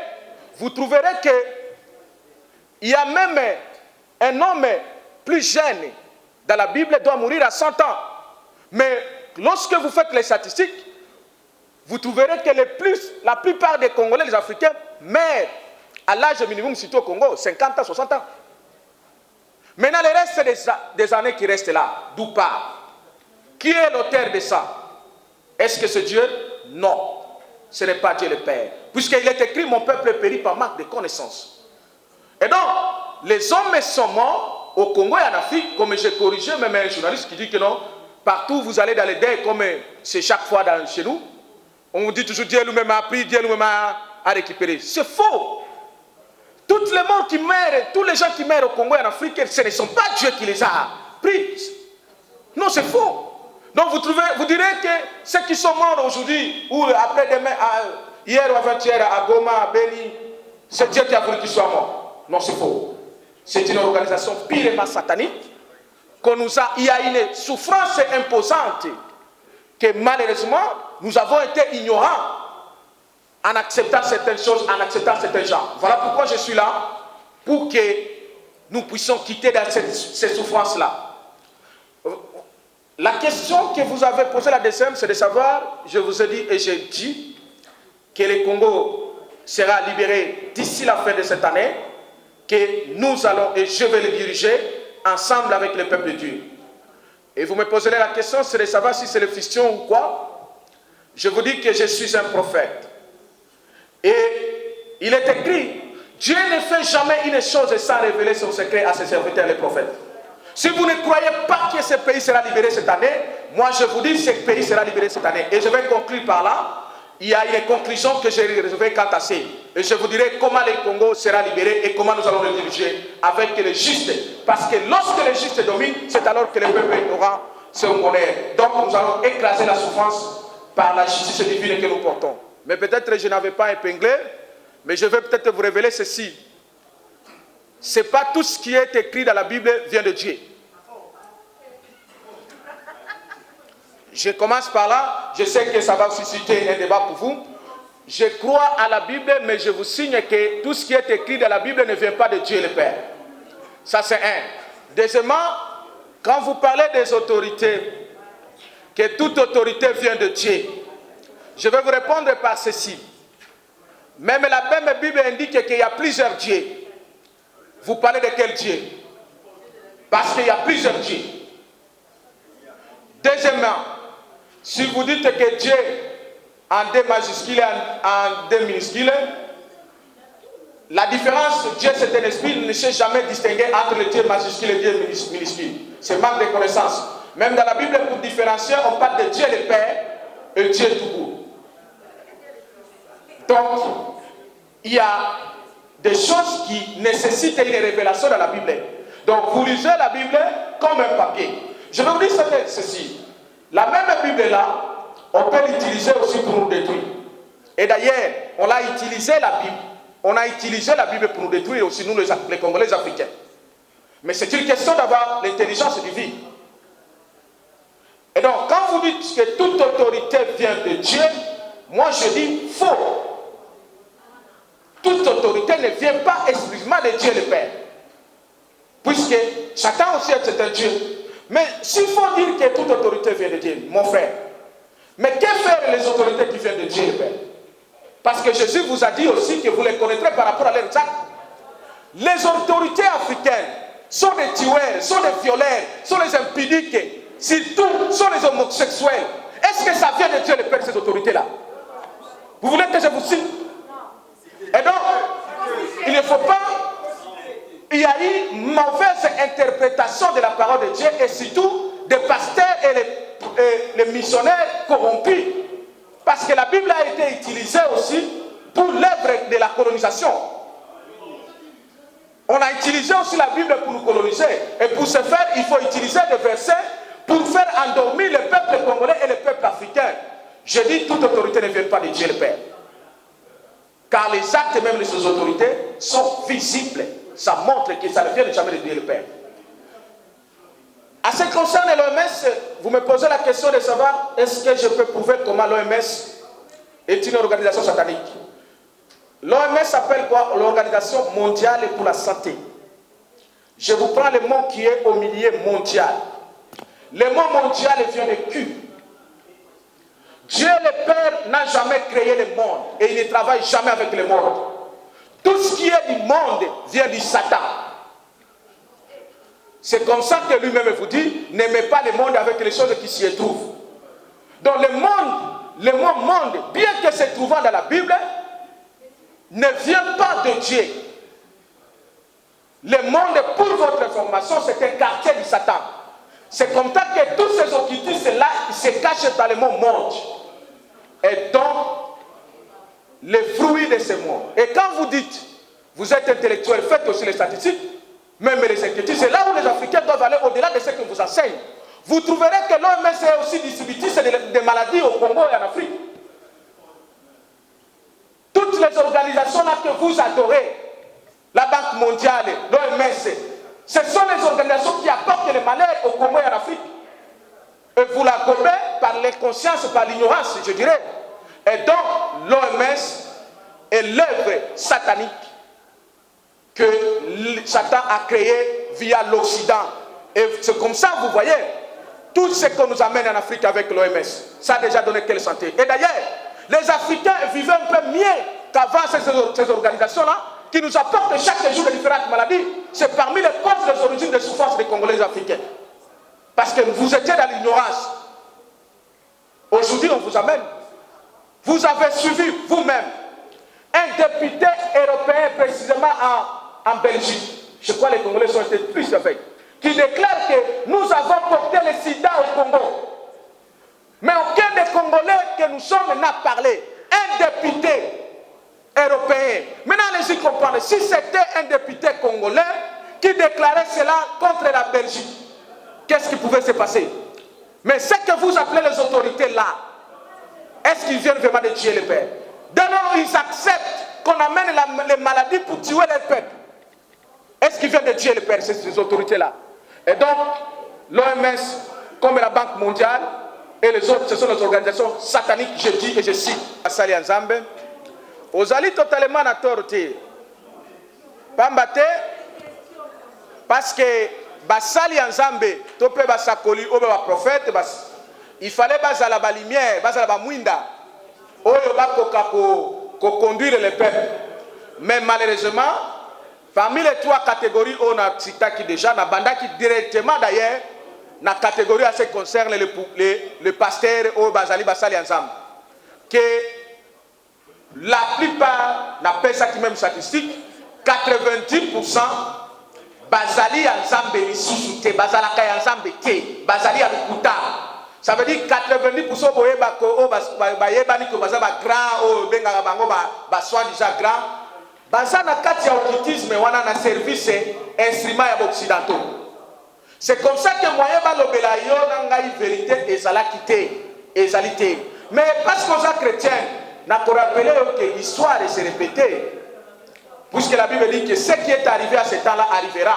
vous trouverez qu'il y a même un homme plus jeune dans la Bible doit mourir à 100 ans. Mais lorsque vous faites les statistiques, vous trouverez que la plupart des Congolais, les Africains, meurent à l'âge minimum, surtout au Congo, 50 ans, 60 ans. Maintenant, le reste des années qui restent là, d'où part? Qui est l'auteur de ça? Est-ce que c'est Dieu? Non. Ce n'est pas Dieu le Père. Puisqu'il est écrit, mon peuple périt par manque de connaissances. Et donc, les hommes sont morts au Congo et en Afrique, comme j'ai corrigé même un journaliste qui dit que non, partout vous allez dans les deuils, comme c'est chaque fois chez nous, on vous dit toujours Dieu lui-même a pris, Dieu lui-même a récupéré. C'est faux. Toutes les morts qui meurent, tous les gens qui meurent au Congo et en Afrique, ce ne sont pas Dieu qui les a pris. Non, c'est faux. Donc vous direz que ceux qui sont morts aujourd'hui, ou après-demain, hier ou avant-hier, à Goma, à Beni, c'est Dieu qui a voulu qu'ils soient morts. Non, c'est faux. C'est une organisation pirement satanique. Il y a une souffrance imposante que malheureusement, nous avons été ignorants en acceptant certaines choses, en acceptant certains gens. Voilà pourquoi je suis là, pour que nous puissions quitter dans ces souffrances-là. La question que vous avez posée la deuxième, c'est de savoir, je vous ai dit et j'ai dit, que le Congo sera libéré d'ici la fin de cette année, que nous allons, et je vais le diriger, ensemble avec le peuple de Dieu. Et vous me poserez la question, c'est de savoir si c'est le fiston ou quoi. Je vous dis que je suis un prophète. Et il est écrit, Dieu ne fait jamais une chose sans révéler son secret à ses serviteurs, les prophètes. Si vous ne croyez pas que ce pays sera libéré cette année, moi je vous dis que ce pays sera libéré cette année. Et je vais conclure par là. Il y a une conclusion que j'ai réservée quant à ça. Et je vous dirai comment le Congo sera libéré et comment nous allons le diriger avec les justes. Parce que lorsque les justes dominent, c'est alors que le peuple aura son bonheur. Donc nous allons écraser la souffrance par la justice divine que nous portons. Mais peut-être je n'avais pas épinglé, mais je vais peut-être vous révéler ceci. Ce n'est pas tout ce qui est écrit dans la Bible vient de Dieu. Je commence par là, je sais que ça va susciter un débat pour vous. Je crois à la Bible, mais je vous signe que tout ce qui est écrit dans la Bible ne vient pas de Dieu le Père. Ça c'est un. Deuxièmement, quand vous parlez des autorités, que toute autorité vient de Dieu, je vais vous répondre par ceci. Même la même Bible indique qu'il y a plusieurs dieux. Vous parlez de quel Dieu? Parce qu'il y a plusieurs dieux. Deuxièmement, si vous dites que Dieu en D majuscule et en D minuscule, la différence, Dieu c'est un esprit, ne sait jamais distinguer entre le Dieu majuscule et le Dieu minuscule. C'est manque de connaissance. Même dans la Bible, pour différencier, on parle de Dieu le Père et Dieu tout court. Donc, il y a des choses qui nécessitent une révélation dans la Bible. Donc, vous lisez la Bible comme un papier. Je vais vous dire ceci. La même Bible là, on peut l'utiliser aussi pour nous détruire. Et d'ailleurs, on a utilisé la Bible. On a utilisé la Bible pour nous détruire aussi, nous les Congolais africains. Mais c'est une question d'avoir l'intelligence divine. Et donc, quand vous dites que toute autorité vient de Dieu, moi je dis faux. Toute autorité ne vient pas exclusivement de Dieu le Père. Puisque Satan aussi est un Dieu. Mais s'il faut dire que toute autorité vient de Dieu, mon frère, mais que faire les autorités qui viennent de Dieu le Père? Parce que Jésus vous a dit aussi que vous les connaîtrez par rapport à leurs actes. Les autorités africaines sont des tueurs, sont des violeurs, sont des impudiques, surtout sont les homosexuels. Est-ce que ça vient de Dieu le Père, ces autorités-là? Vous voulez que je vous cite? Et donc, il ne faut pas... Il y a eu une mauvaise interprétation de la parole de Dieu et surtout des pasteurs et les missionnaires corrompus. Parce que la Bible a été utilisée aussi pour l'œuvre de la colonisation. On a utilisé aussi la Bible pour nous coloniser. Et pour ce faire, il faut utiliser des versets pour faire endormir le peuple congolais et le peuple africain. Je dis toute autorité ne vient pas de Dieu le Père. Car les actes même de ces autorités sont visibles. Ça montre que ça ne vient jamais de Dieu le Père. À ce qui concerne l'OMS, vous me posez la question de savoir est-ce que je peux prouver comment l'OMS est une organisation satanique. L'OMS s'appelle quoi? L'Organisation mondiale pour la santé. Je vous prends le mot qui est au milieu mondial. Le mot mondial vient de Q. Dieu le Père n'a jamais créé le monde et il ne travaille jamais avec le monde. Tout ce qui est du monde vient du Satan. C'est comme ça que lui-même vous dit, n'aimez pas le monde avec les choses qui s'y trouvent. Donc le mot monde, bien que se trouvant dans la Bible, ne vient pas de Dieu. Le monde, pour votre information, c'est un quartier du Satan. C'est comme ça que tous ces occultistes-là se cachent dans le mot monde. Et donc, les fruits de ce monde. Et quand vous dites, vous êtes intellectuel, faites aussi les statistiques, même les inquiétudes, c'est là où les Africains doivent aller au-delà de ce que vous enseigne. Vous trouverez que l'OMS est aussi distributrice des maladies au Congo et en Afrique. Toutes les organisations là que vous adorez, la Banque mondiale, l'OMS, ce sont les organisations qui apportent le malheur au Congo et en Afrique. Et vous la gobez par l'inconscience, par l'ignorance, je dirais. Et donc, l'OMS est l'œuvre satanique que Satan a créée via l'Occident. Et c'est comme ça, vous voyez, tout ce qu'on nous amène en Afrique avec l'OMS, ça a déjà donné quelle santé. Et d'ailleurs, les Africains vivaient un peu mieux qu'avant ces organisations-là, qui nous apportent chaque jour de différentes maladies. C'est parmi les causes des origines des souffrances des Congolais africains. Parce que vous étiez dans l'ignorance. Aujourd'hui, on vous amène. Vous avez suivi vous-même un député européen, précisément en Belgique. Je crois que les Congolais sont été tristes avec. Qui déclare que nous avons porté le sida au Congo. Mais aucun des Congolais que nous sommes n'a parlé. Un député européen. Maintenant, allez-y comprendre. Si c'était un député congolais qui déclarait cela contre la Belgique, qu'est-ce qui pouvait se passer? Mais ce que vous appelez les autorités là, est-ce qu'ils viennent vraiment de tuer le peuple? D'abord, ils acceptent qu'on amène les maladies pour tuer le peuple. Est-ce qu'ils viennent de tuer le peuple, ces autorités-là? Et donc, l'OMS, comme la Banque mondiale, et les autres, ce sont les organisations sataniques, je dis et je cite. Basali Nzambe, ozali totalement na torte. Pambate, parce que basali Nzambe, topé basakoli, obe ba prophète, il fallait basala ba lumière, basala ba mwinda, oyo bakoka ko conduire le peuple. Mais malheureusement, parmi les trois catégories, on a cité déjà, na bandaki directement d'ailleurs, na catégorie à ce qui concerne les pasteurs au Bazali Basali ensemble. Que la plupart, n'a pas ça qui même statistique, 90% Bazali ensemble les sous-soutés, Bazalaka ensemble té, Bazali à l'Ukuta. Ça veut dire 90% boye bako bayebani ko bazaba grand o benga bango ba soit déjà grand. Bazana kati ya occultisme wana na service instrument ya occidentaux. C'est comme ça que moyen balobela yo nanga vérité ezalité. Mais parce qu'on est chrétien, n'a pas rappelé que l'histoire se répéter. Puisque la Bible dit que ce qui est arrivé à ce temps-là arrivera.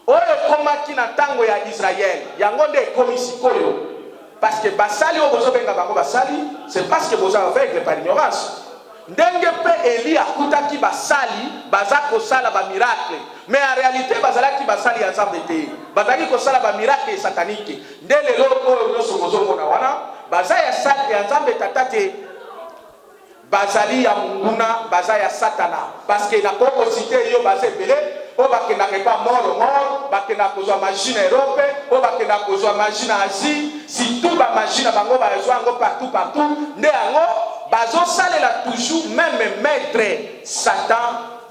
Oyo koma ki na tango ya Israël, yango nde komisikoyo. Parce que basali o bozo benga bango basali, c'est parce que bozo aveugle par ignorance. Ndenge pe Eli akutaki basali, bazako sala ba miracle. Mais en réalité, bazalaki basali ensemble te. Bazali ko sala ba miracle satanique. Ndele loko no sokozo mona wana, bazaya sali ensemble tatate. Bazali ya munguna, bazaya satana. Parce que na koko cité yo bazé belé, o bakena pas mort, bakena kozwa machine Europe, o bakena kozwa machine Asie, si tout ba machine bango ba ezwa ngo partout, nde ango bazo salela toujours même maître Satan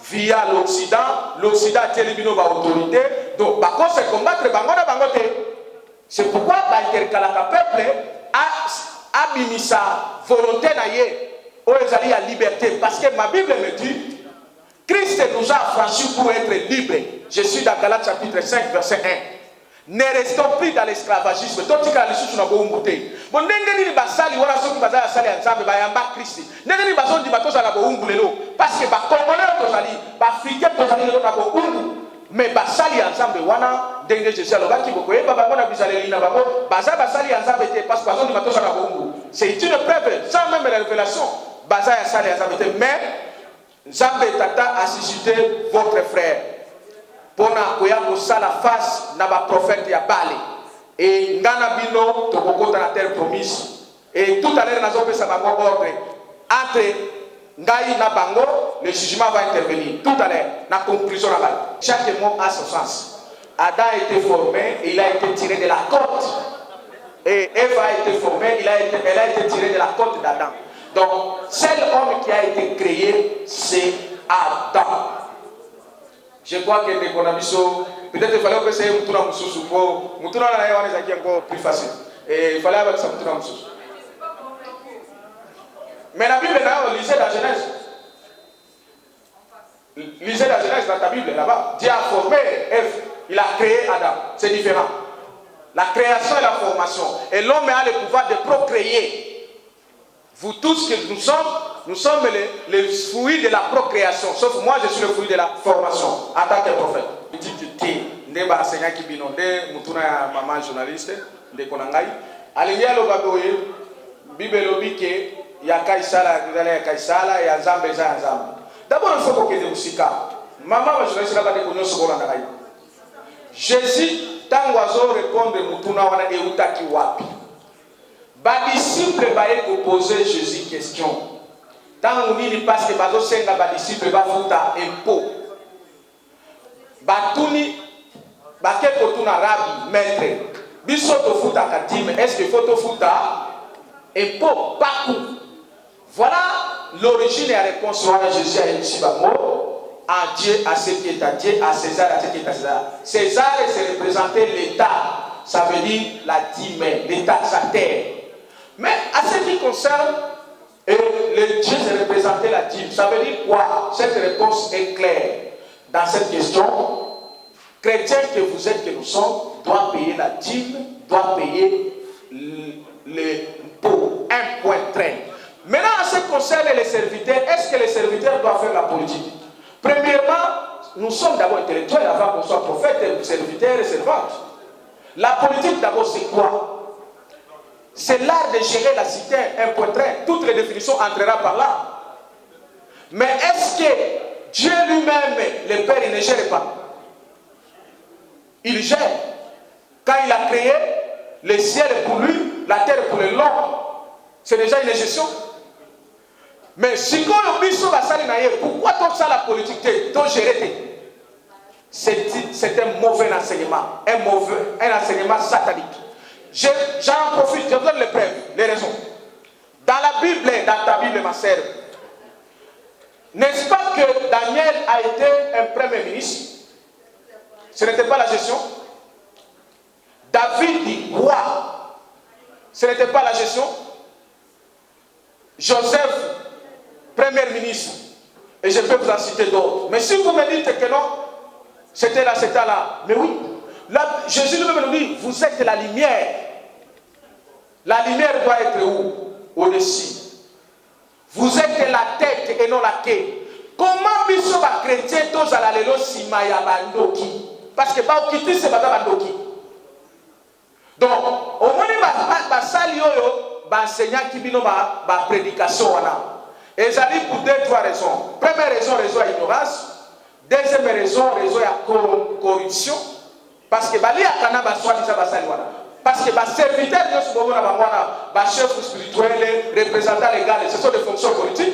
via l'Occident. L'Occident a éliminé l'autorité. Donc, par contre, c'est combattre bangoda bangote. C'est pourquoi l'intercalaka peuple a mis sa volonté naïe aux à liberté. Parce que ma Bible me dit, Christ nous a affranchis pour être libres. Je suis dans Galates chapitre 5, verset 1. Ne restons plus dans l'esclavagisme. Tout ce qui a lissu sur la boumboute. Bon, n'engeni basali wala soki bazala sali ya nzambe bayamba Christ. N'engeni bazon di bato la boumbu lelo parce que ba congolais tozali, ba africain tozali lelo na boumbu. Mais basali ya nzambe wana ndenge Jésus alobaki bokoyeba bango na bizaleli na bango baza basali ya nzambe te parce que bazon di bato la boumbu. C'est une preuve sans même la révélation. Baza ya sali ya nzambe te mais nzambe tata a suscité votre frère. Pona koya kosala face na ba prophète ya Bale et ngana bino tokokota na terre promise et tout à l'heure nazo pesa bango ordre entre ngai na bango le jugement va intervenir tout à l'heure na conclusion na bale. Chaque mot a son sens. Adam a été formé et il a été tiré de la côte et Ève a été formée elle a été tirée de la côte d'Adam. Donc seul homme qui a été créé c'est Adam. Je crois que les Konabiso, peut-être qu'il fallait que c'est Moutouna Moussous pour Moutouna Naïwan est encore plus facile. Et il fallait avoir ça Moutouna Moussous. Mais la Bible là, lisez la Genèse. Lisez la Genèse dans ta Bible là-bas. Dieu a formé Ève, il a créé Adam. C'est différent. La création et la formation. Et l'homme a le pouvoir de procréer. Vous tous que nous sommes les fruits de la procréation. Sauf moi, je suis le fruit de la formation en tant que prophète. Ndeba enseignant qui binonde, mutuna maman journaliste, de Konangai. Alingia lobaboye, Bible lobike, ya kaisala, ya kaisala, ya nzambe za nzambe. D'abord il faut que vous sika. Maman journaliste là de konyo sokola ngai. Jésus tango azo répondre mutuna wana eutaki wapi. Ba disciple ba poser Jésus question. Tant on dit parce que bazo senga ba disciple ba futa impôt. Batuni ba ke kotuna rabi maître. Biso to futa kadime est-ce que faut to futa impôt partout. Voilà l'origine et la réponse à Jésus a dit ba mot à Dieu à ce qui est à Dieu à César à ce qui est à César. César c'est représenter l'État. Ça veut dire la dîme, l'État sa terre. Mais à ce qui concerne le Dieu de représenter la dîme, ça veut dire quoi? Cette réponse est claire. Dans cette question, chrétiens que vous êtes, que nous sommes, doit payer la dîme, doit payer l'impôt, un point très. Maintenant, à ce qui concerne les serviteurs, est-ce que les serviteurs doivent faire la politique? Premièrement, nous sommes d'abord intellectuels avant qu'on soit prophètes, serviteurs et servantes. La politique d'abord c'est quoi? C'est l'art de gérer la cité, un point très. Toutes les définitions entreront par là. Mais est-ce que Dieu lui-même, le Père, il ne gère pas? Il gère. Quand il a créé le ciel pour lui, la terre pour l'homme, c'est déjà une gestion. Mais si on oublie ça, pourquoi tout ça la politique, tout gérer? C'est un mauvais enseignement, un enseignement satanique. J'en profite, je vous donne les preuves, les raisons. Dans la Bible, dans ta Bible, ma sœur, n'est-ce pas que Daniel a été un premier ministre? Ce n'était pas la gestion. David dit roi. Ce n'était pas la gestion. Joseph, premier ministre. Et je peux vous en citer d'autres. Mais si vous me dites que non, c'était là, c'était là. Mais oui. Là, Jésus lui-même nous dit, vous êtes la lumière. La lumière doit être où? Au-dessus. Vous êtes la tête et non la queue. Comment biso ba chrétien tous à la lelo simaya bandoki? Parce que ba okiti c'est ba bandoki. Donc, au moins ba sali oyo ba enseignant qui bino ba prédication wana. Et ça dit pour deux trois raisons. Première raison, raison à ignorance. Deuxième raison, raison à corruption. Parce que bali akana ba soit disant ba sali wana. Parce que les serviteurs de ce moment, les chefs spirituels, les représentants légaux, ce sont des fonctions politiques.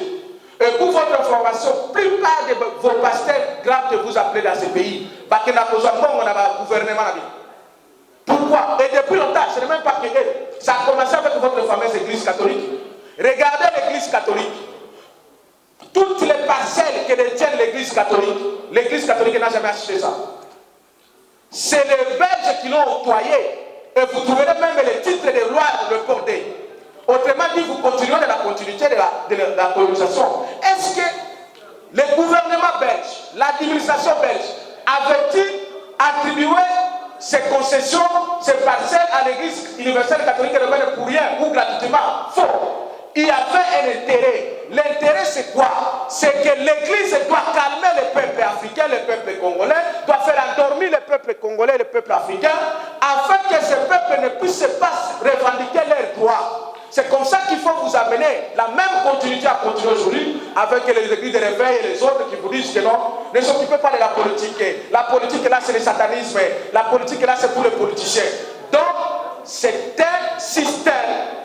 Et pour votre information, la plupart de vos pasteurs graves que vous appelez dans ces pays, on a gouvernement. Pourquoi? Et depuis longtemps, ce n'est même pas que ça a commencé avec votre fameuse église catholique. Regardez l'église catholique. Toutes les parcelles que détient l'église catholique n'a jamais acheté ça. C'est les Belges qui l'ont octroyé. Et vous trouverez même les titres de loi le porter. Autrement dit, vous continuez de la continuité de la colonisation. Est-ce que le gouvernement belge, l'administration belge, avait-il attribué ces concessions, ces parcelles à l'église universelle catholique romaine pour rien ou gratuitement. Faux. Il y avait un intérêt. L'intérêt c'est quoi? C'est que l'église doit calmer le peuple africain, le peuple congolais, doit faire endormir le peuple congolais, le peuple africain, afin que ce peuple ne puisse pas revendiquer leurs droits. C'est comme ça qu'il faut vous amener la même continuité à continuer aujourd'hui avec les églises de réveil et les autres qui vous disent que non, ne s'occupez pas de la politique. La politique là c'est le satanisme, la politique là c'est pour les politiciens. Donc c'est un système,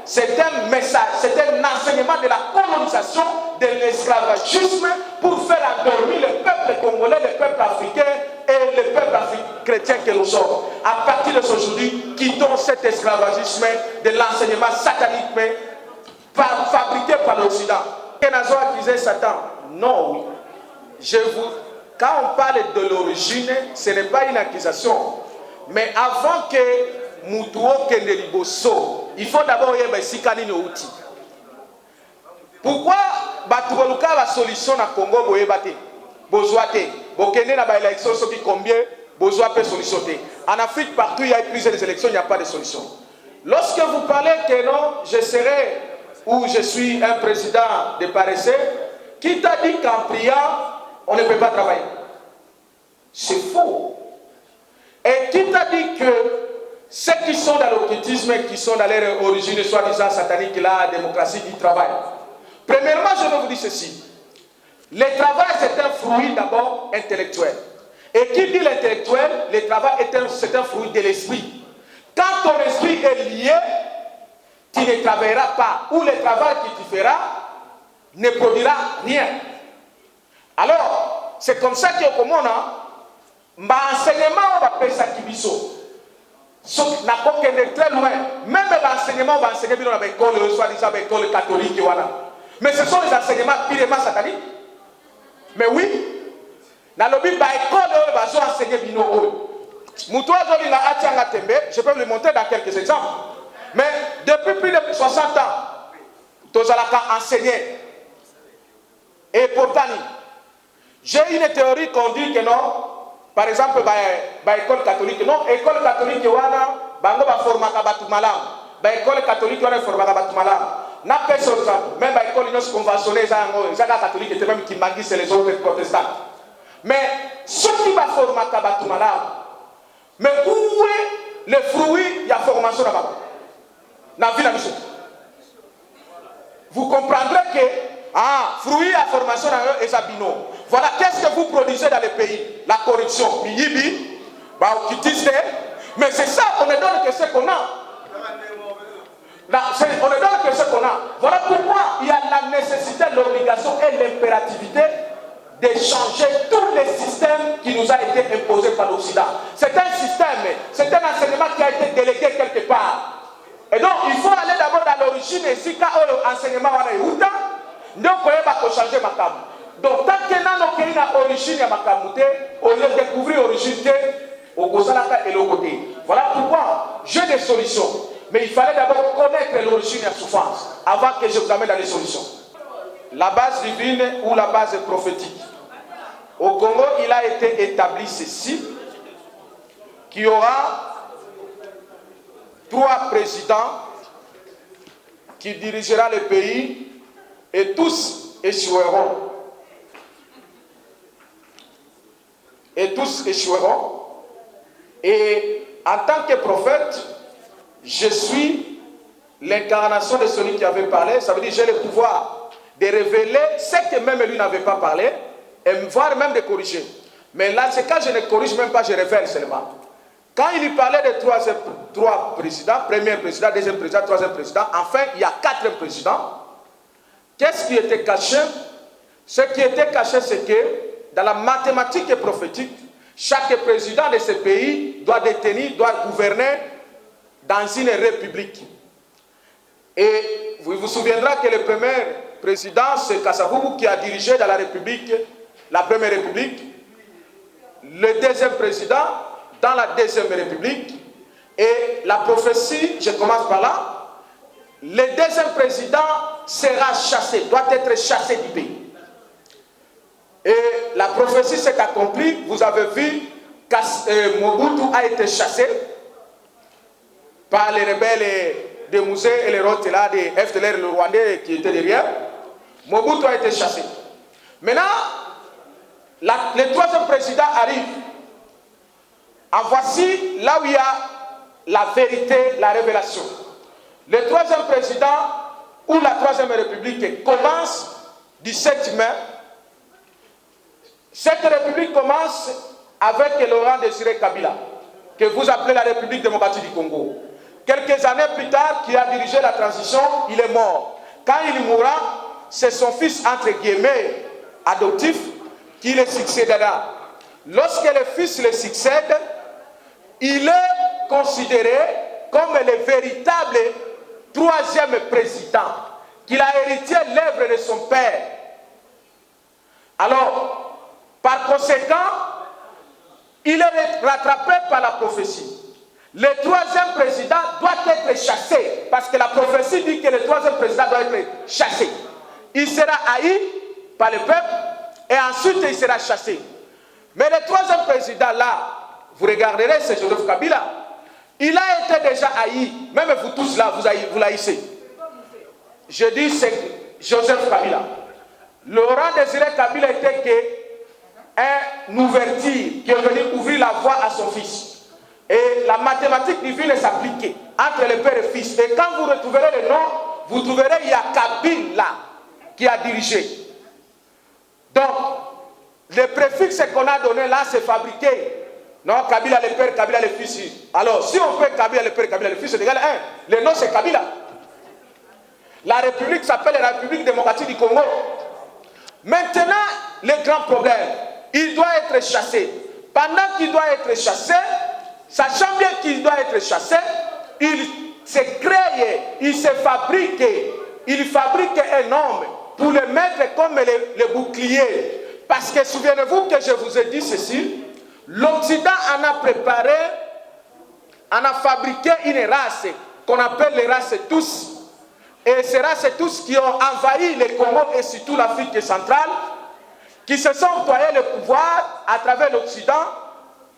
c'est un message, c'est un enseignement de la colonisation, de l'esclavagisme pour faire endormir le peuple congolais, le peuple africain et le peuple chrétien que nous sommes. À partir de aujourd'hui, quittons cet esclavagisme de l'enseignement satanique fabriqué par l'Occident. Que nous avons accusé Satan? Non, oui. Quand on parle de l'origine, ce n'est pas une accusation. Mais avant que Mutuo Kendeliboso, il faut d'abord y avoir Sikani no outil. Pourquoi Batouoluka la solution à Congo boyebate? Bozoate, Bokene na ba élection soki combien Bozoa peut solutionner. En Afrique partout il y a plusieurs élections, il n'y a pas de solution. Lorsque vous parlez que non, je serai ou je suis un président de paresseux, qui t'a dit qu'en priant on ne peut pas travailler? C'est faux. Et qui t'a dit que ceux qui sont dans l'occultisme, qui sont dans leur origine soi-disant satanique, la démocratie du travail? Premièrement, je vais vous dire ceci. Le travail, c'est un fruit d'abord intellectuel. Et qui dit l'intellectuel, le travail, c'est un fruit de l'esprit. Quand ton esprit est lié, tu ne travailleras pas. Ou le travail que tu feras ne produira rien. Alors, c'est comme ça que comme on a, l'enseignement, on va faire ça qui biso. N'a pas très loin. Même l'enseignement, on va enseigner dans l'école, soi-disant l'école catholique. Voilà. Mais ce sont les enseignements purement sataniques. Mais oui, dans le but, l'école, on va enseigner bino. Je peux vous le montrer dans quelques exemples. Mais depuis plus de 60 ans, tous allons enseigner. Et pourtant, j'ai une théorie qu'on dit que non. Par exemple, l'école catholique, non, l'école catholique, bango ba formaka batu malam. L'école catholique, on formaka batu malam. N'a personne ça. Même l'école union conventionnelle, les catholiques étaient même qui maguissent les autres protestants. Mais ceux qui va formaka batu malam. Mais où est le fruit de la formation là-bas? Dans la vie de la mission. Vous comprendrez que fruit de la formation est Zabino. Voilà, qu'est-ce que vous produisez dans le pays? La corruption. Biyibi, mais c'est ça, on ne donne que ce qu'on a. On ne donne que ce qu'on a. Voilà pourquoi il y a la nécessité, l'obligation et l'impérativité de changer tous les systèmes qui nous a été imposés par l'Occident. C'est un système, c'est un enseignement qui a été délégué quelque part. Et donc, il faut aller d'abord dans l'origine et si l'enseignement est où, donc on va changer ma table. Donc, tant que nous avons une origine à ma table, on va découvrir l'origine au Gozalaka et le côté. Voilà pourquoi j'ai des solutions. Mais il fallait d'abord connaître l'origine et la souffrance avant que je vous amène dans les solutions. La base divine ou la base prophétique. Au Congo, il a été établi ceci, qu'il y aura 3 présidents qui dirigera le pays et tous échoueront. Et tous échoueront. Et en tant que prophète, je suis l'incarnation de celui qui avait parlé. Ça veut dire que j'ai le pouvoir de révéler ce que même lui n'avait pas parlé, et voire même de corriger. Mais là, c'est quand je ne corrige même pas, je révèle seulement. Quand il lui parlait de 3 présidents, premier président, deuxième président, troisième président, enfin, il y a 4 présidents. Qu'est-ce qui était caché? Ce qui était caché, c'est que dans la mathématique prophétique, chaque président de ce pays doit détenir, doit gouverner dans une république. Et vous vous souviendrez que le premier président, c'est Kasavubu qui a dirigé dans la République, la première République. Le deuxième président, dans la deuxième République. Et la prophétie, je commence par là, le deuxième président sera chassé, doit être chassé du pays. Et la prophétie s'est accomplie, vous avez vu, Mobutu a été chassé par les rebelles de Moussé et les autres là, de FDLR, le Rwandais qui était derrière. Mobutu a été chassé. Maintenant, le troisième président arrive. En voici là où il y a la vérité, la révélation. Le troisième président ou la troisième république commence du 7 mai. Cette république commence avec Laurent Désiré Kabila, que vous appelez la République démocratique du Congo. Quelques années plus tard, qui a dirigé la transition, il est mort. Quand il mourra, c'est son fils, entre guillemets, adoptif, qui le succédera. Lorsque le fils le succède, il est considéré comme le véritable troisième président, qu'il a hérité l'œuvre de son père. Alors, par conséquent, il est rattrapé par la prophétie. Le troisième président doit être chassé, parce que la prophétie dit que le troisième président doit être chassé. Il sera haï par le peuple et ensuite il sera chassé. Mais le troisième président là, vous regarderez, c'est Joseph Kabila. Il a été déjà haï, même vous tous là, vous l'haïssez. Je dis c'est Joseph Kabila. Laurent Désiré Kabila était un ouverture qui est venu ouvrir la voie à son fils. Et la mathématique divine s'appliquait entre le père et le fils. Et quand vous retrouverez le nom, vous trouverez il y a Kabila qui a dirigé. Donc, le préfixe qu'on a donné là, c'est fabriqué. Non, Kabila le père, Kabila le fils. Alors, si on fait Kabila le père, Kabila le fils, c'est égal à 1. Le nom c'est Kabila. La République s'appelle la République démocratique du Congo. Maintenant, le grand problème, il doit être chassé. Pendant qu'il doit être chassé, sachant bien qu'il doit être chassé, il se crée, il se fabrique, il fabrique un homme pour le mettre comme le bouclier. Parce que souvenez-vous que je vous ai dit ceci, l'Occident en a préparé, en a fabriqué une race qu'on appelle les races tous. Et ces races tous qui ont envahi le Congo et surtout l'Afrique centrale, qui se sont employés le pouvoir à travers l'Occident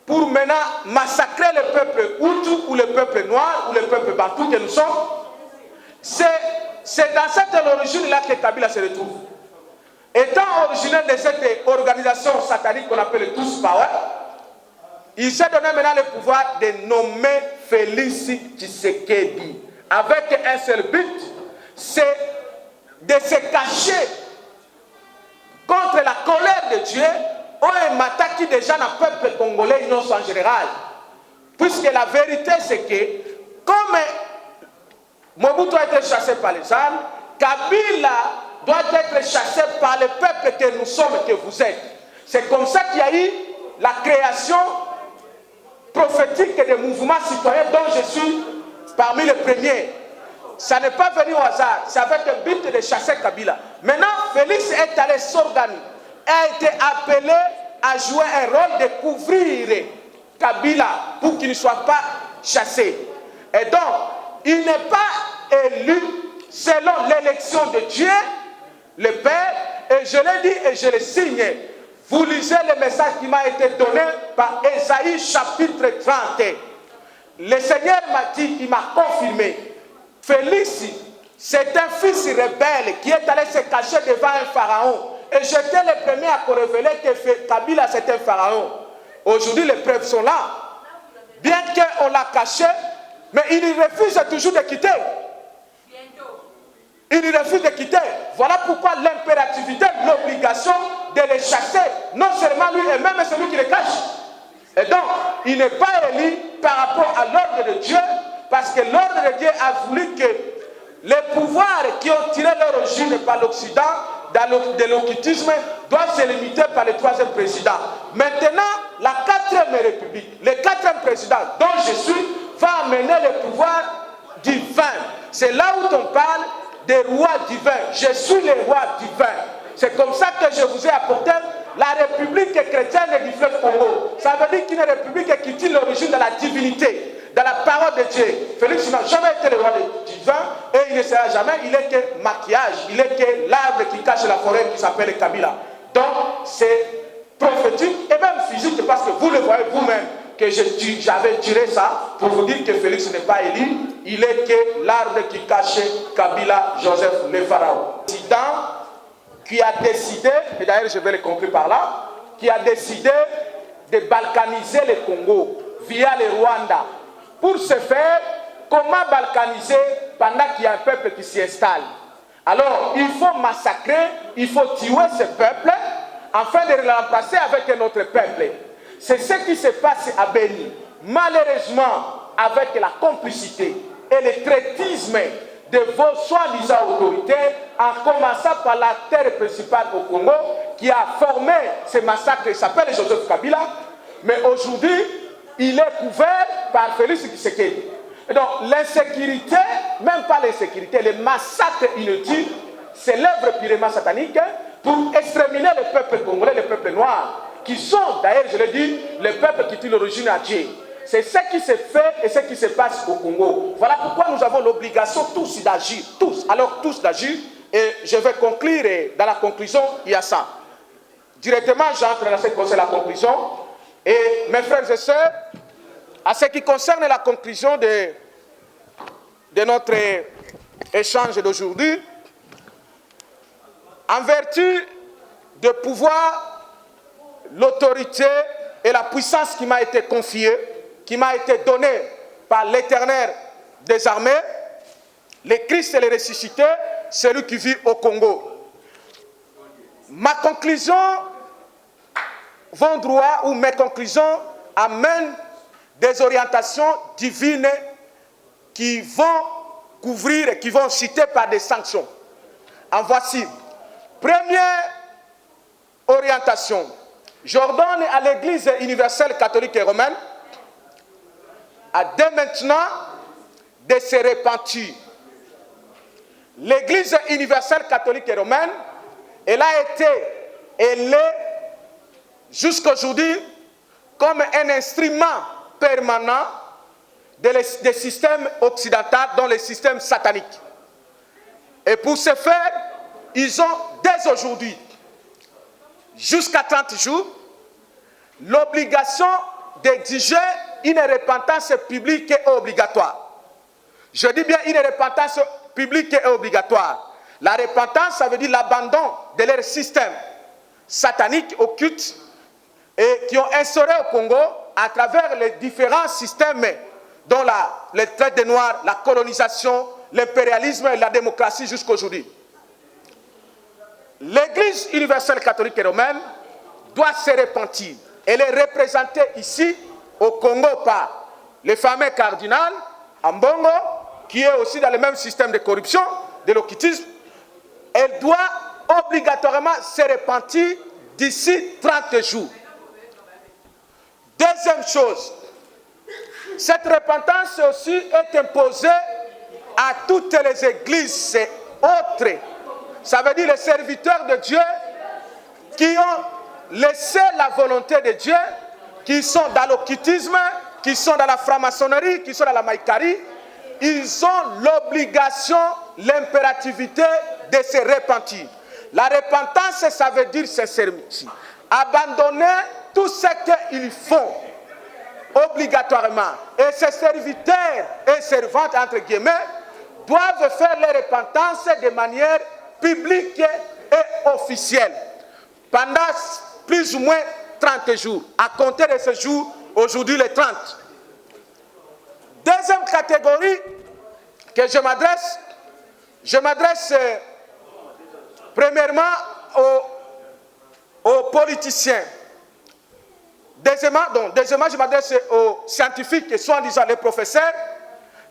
pour maintenant massacrer le peuple Hutu ou le peuple noir ou le peuple Bantou que nous sommes. C'est dans cette origine-là que Kabila se retrouve. Étant originaire de cette organisation satanique qu'on appelle le Tous Power, il s'est donné maintenant le pouvoir de nommer Félix Tshisekedi avec un seul but, c'est de se cacher contre la colère de Dieu ou m'attaque déjà le peuple congolais en général. Puisque la vérité c'est que comme Mobutu a été chassé par les armes, Kabila doit être chassé par le peuple que nous sommes, que vous êtes. C'est comme ça qu'il y a eu la création prophétique des mouvements citoyens dont je suis parmi les premiers. Ça n'est pas venu au hasard, c'est avec le but de chasser Kabila. Maintenant, Félix est allé s'organiser, a été appelé à jouer un rôle de couvrir Kabila pour qu'il ne soit pas chassé. Et donc, il n'est pas élu selon l'élection de Dieu, le Père, et je l'ai dit et je le signe. Vous lisez le message qui m'a été donné par Ésaïe chapitre 30. Le Seigneur m'a dit, il m'a confirmé. Félix, c'est un fils rebelle qui est allé se cacher devant un pharaon. Et j'étais le premier à révéler que Kabila c'est un pharaon. Aujourd'hui, les preuves sont là. Bien qu'on l'a caché, mais il refuse toujours de quitter. Il refuse de quitter. Voilà pourquoi l'impérativité, l'obligation de les chasser, non seulement lui et même celui qui les cache. Et donc, il n'est pas élu par rapport à l'ordre de Dieu, parce que l'ordre de Dieu a voulu que les pouvoirs qui ont tiré leur origine par l'Occident, de l'occultisme, doivent se limiter par le troisième président. Maintenant, la quatrième république, le quatrième président dont je suis, va amener le pouvoir divin. C'est là où on parle des rois divins. Je suis le roi divin. C'est comme ça que je vous ai apporté la république chrétienne du fleuve Congo. Ça veut dire qu'une république qui tire l'origine de la divinité, de la parole de Dieu. Félix n'a jamais été le roi divin et il ne sera jamais. Il est que maquillage, il est que l'arbre qui cache la forêt qui s'appelle Kabila. Donc c'est prophétique et même physique parce que vous Vous le voyez vous-même que j'avais tiré ça pour vous dire que Félix n'est pas élu. Il est que l'arbre qui cachait Kabila, Joseph, le pharaon. Président qui a décidé, et d'ailleurs je vais le conclure par là, qui a décidé de balkaniser le Congo via le Rwanda. Pour ce faire, comment balkaniser pendant qu'il y a un peuple qui s'y installe? Alors, il faut massacrer, il faut tuer ce peuple afin de le remplacer avec un autre peuple. C'est ce qui se passe à Beni. Malheureusement, avec la complicité et le traitisme de vos soi-disant autorités, en commençant par la terre principale au Congo, qui a formé ce massacre, il s'appelle Joseph Kabila, mais aujourd'hui, il est couvert par Félix Tshisekedi. Et donc, l'insécurité, même pas l'insécurité, les massacres inutiles, c'est l'œuvre purement satanique pour exterminer le peuple congolais, le peuple noir, qui sont, d'ailleurs, je l'ai dit, le peuple qui tue l'origine à Dieu. C'est ce qui se fait et ce qui se passe au Congo. Voilà pourquoi nous avons l'obligation tous d'agir, tous d'agir. Et je vais conclure, et dans la conclusion, il y a ça. Directement, j'entre dans ce qui concerne la conclusion. Et mes frères et sœurs, à ce qui concerne la conclusion de notre échange d'aujourd'hui, en vertu de pouvoir, l'autorité et la puissance qui m'a été confiée, qui m'a été donnée par l'Éternel des armées, le Christ et le ressuscité, celui qui vit au Congo. Ma conclusion vont droit, ou mes conclusions amènent des orientations divines qui vont couvrir et qui vont citer par des sanctions. En voici. Première orientation. J'ordonne à l'Église universelle catholique et romaine dès maintenant de se repentir. L'Église universelle catholique et romaine, elle a été élevée jusqu'aujourd'hui comme un instrument permanent des systèmes occidentaux, dont les systèmes sataniques. Et pour ce faire, ils ont dès aujourd'hui, jusqu'à 30 jours, l'obligation d'exiger une repentance publique et obligatoire. Je dis bien une repentance publique et obligatoire. La repentance, ça veut dire l'abandon de leur système satanique, occulte, et qui ont instauré au Congo à travers les différents systèmes dont les traites des Noirs, la colonisation, l'impérialisme et la démocratie jusqu'à aujourd'hui. L'Église universelle catholique et romaine doit se repentir. Elle est représentée ici au Congo par le fameux cardinal Ambongo, qui est aussi dans le même système de corruption, de l'occultisme. Elle doit obligatoirement se repentir d'ici 30 jours. Deuxième chose, cette repentance aussi est imposée à toutes les églises autres. Ça veut dire les serviteurs de Dieu qui ont laissé la volonté de Dieu, qui sont dans l'occultisme, qui sont dans la franc-maçonnerie, qui sont dans la maïkarie. Ils ont l'obligation, l'impérativité de se repentir. La repentance, ça veut dire se servir. Abandonner tout ce qu'ils font obligatoirement. Et ces serviteurs et servantes, entre guillemets, doivent faire leur repentance de manière publique et officielle pendant plus ou moins 30 jours, à compter de ce jour, aujourd'hui les 30. Deuxième catégorie que je m'adresse premièrement aux politiciens. Deuxièmement, je m'adresse aux scientifiques et soi-disant les professeurs.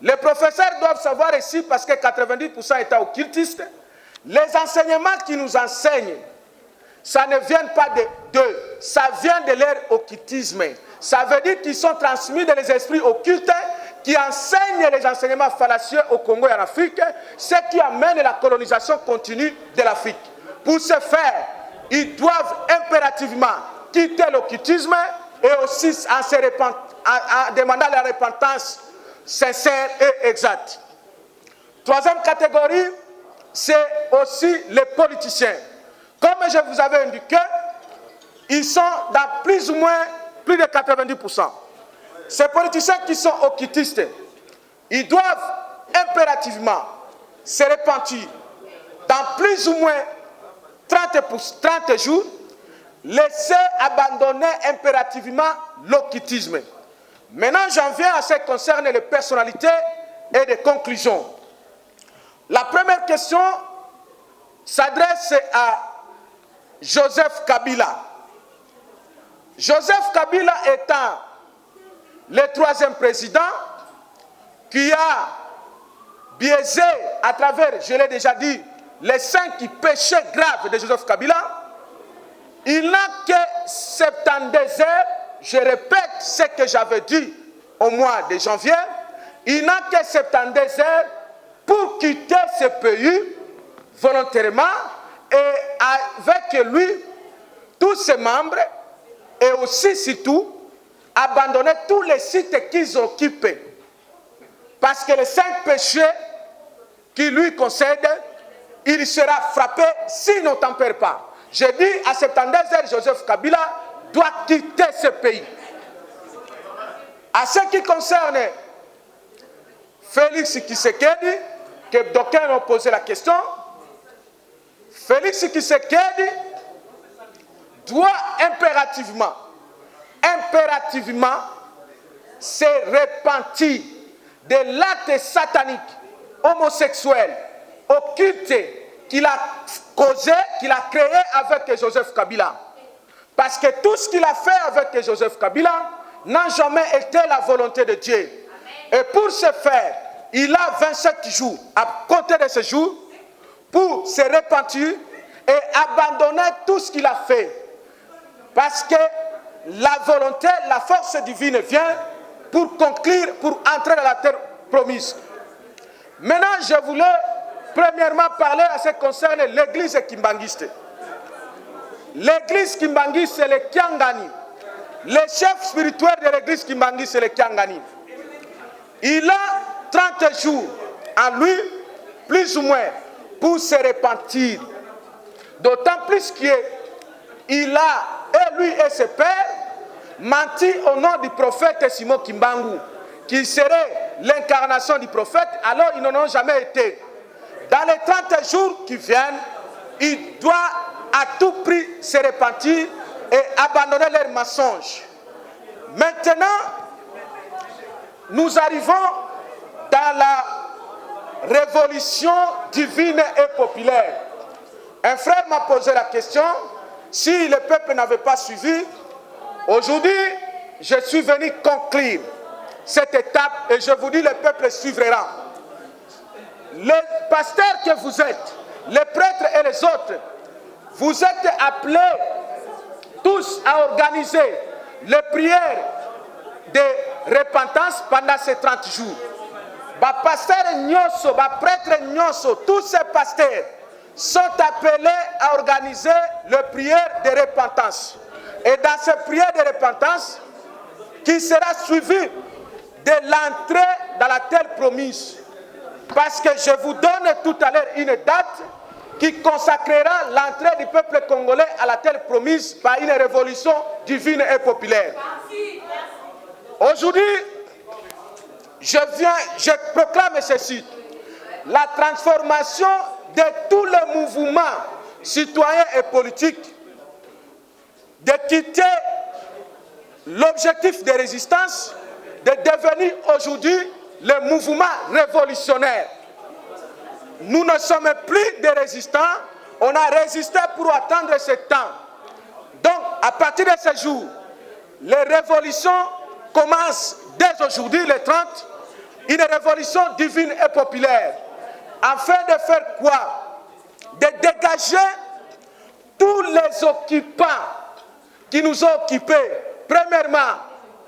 Les professeurs doivent savoir ici, parce que 90% étant occultistes, les enseignements qui nous enseignent, ça ne vient pas d'eux, ça vient de leur occultisme. Ça veut dire qu'ils sont transmis dans les esprits occultes qui enseignent les enseignements fallacieux au Congo et en Afrique, ce qui amène la colonisation continue de l'Afrique. Pour ce faire, ils doivent impérativement quitter l'occultisme et aussi en demandant la repentance sincère et exacte. Troisième catégorie, c'est aussi les politiciens. Comme je vous avais indiqué, ils sont dans plus ou moins plus de 90%. Ces politiciens qui sont occultistes, ils doivent impérativement se repentir dans plus ou moins 30 jours, laisser abandonner impérativement l'occultisme. Maintenant, j'en viens à ce qui concerne les personnalités et les conclusions. La première question s'adresse à Joseph Kabila. Joseph Kabila étant le 3e président qui a biaisé à travers, je l'ai déjà dit, les 5 péchés graves de Joseph Kabila, il n'a que 72 heures, je répète ce que j'avais dit au mois de janvier, il n'a que 72 heures pour quitter ce pays volontairement et avec lui, tous ses membres et aussi surtout abandonner tous les sites qu'ils occupent. Parce que les 5 péchés qui lui concèdent, il sera frappé s'il ne tempère pas. Je dis à 72 heures, Joseph Kabila doit quitter ce pays. À ce qui concerne Félix Tshisekedi, que d'aucuns ont posé la question, Félix Tshisekedi doit impérativement se repentir de l'acte satanique, homosexuel, occulte qu'il a causé, qu'il a créé avec Joseph Kabila. Parce que tout ce qu'il a fait avec Joseph Kabila n'a jamais été la volonté de Dieu. Et pour ce faire, il a 27 jours à compter de ce jour pour se repentir et abandonner tout ce qu'il a fait. Parce que la volonté, la force divine vient pour conclure, pour entrer dans la terre promise. Maintenant, je voulais premièrement parler à ce qui concerne l'église kimbanguiste. L'église kimbanguiste, c'est le Kiangani. Le chef spirituel de l'église kimbanguiste, c'est le Kiangani. Il a 30 jours en lui, plus ou moins, pour se repentir. D'autant plus qu'il a, et lui et ses pères, menti au nom du prophète Simon Kimbangu, qui serait l'incarnation du prophète, alors ils n'en ont jamais été. Dans les 30 jours qui viennent, il doit à tout prix se repentir et abandonner leurs mensonges. Maintenant, nous arrivons dans la révolution divine et populaire. Un frère m'a posé la question, si le peuple n'avait pas suivi, aujourd'hui, je suis venu conclure cette étape et je vous dis, le peuple suivra. Les pasteurs que vous êtes, les prêtres et les autres, vous êtes appelés tous à organiser les prières de repentance pendant ces 30 jours. Les pasteurs Nyoso, les prêtres Nyoso, tous ces pasteurs sont appelés à organiser les prières de repentance. Et dans ces prières de repentance, qui sera suivie de l'entrée dans la terre promise. Parce que je vous donne tout à l'heure une date qui consacrera l'entrée du peuple congolais à la terre promise par une révolution divine et populaire. Aujourd'hui, je proclame ceci. La transformation de tous les mouvements citoyens et politiques, de quitter l'objectif de résistance, de devenir aujourd'hui le mouvement révolutionnaire. Nous ne sommes plus des résistants, on a résisté pour attendre ce temps. Donc, à partir de ce jour, les révolutions commencent dès aujourd'hui, le 30, une révolution divine et populaire, afin de faire quoi? De dégager tous les occupants qui nous ont occupés. Premièrement,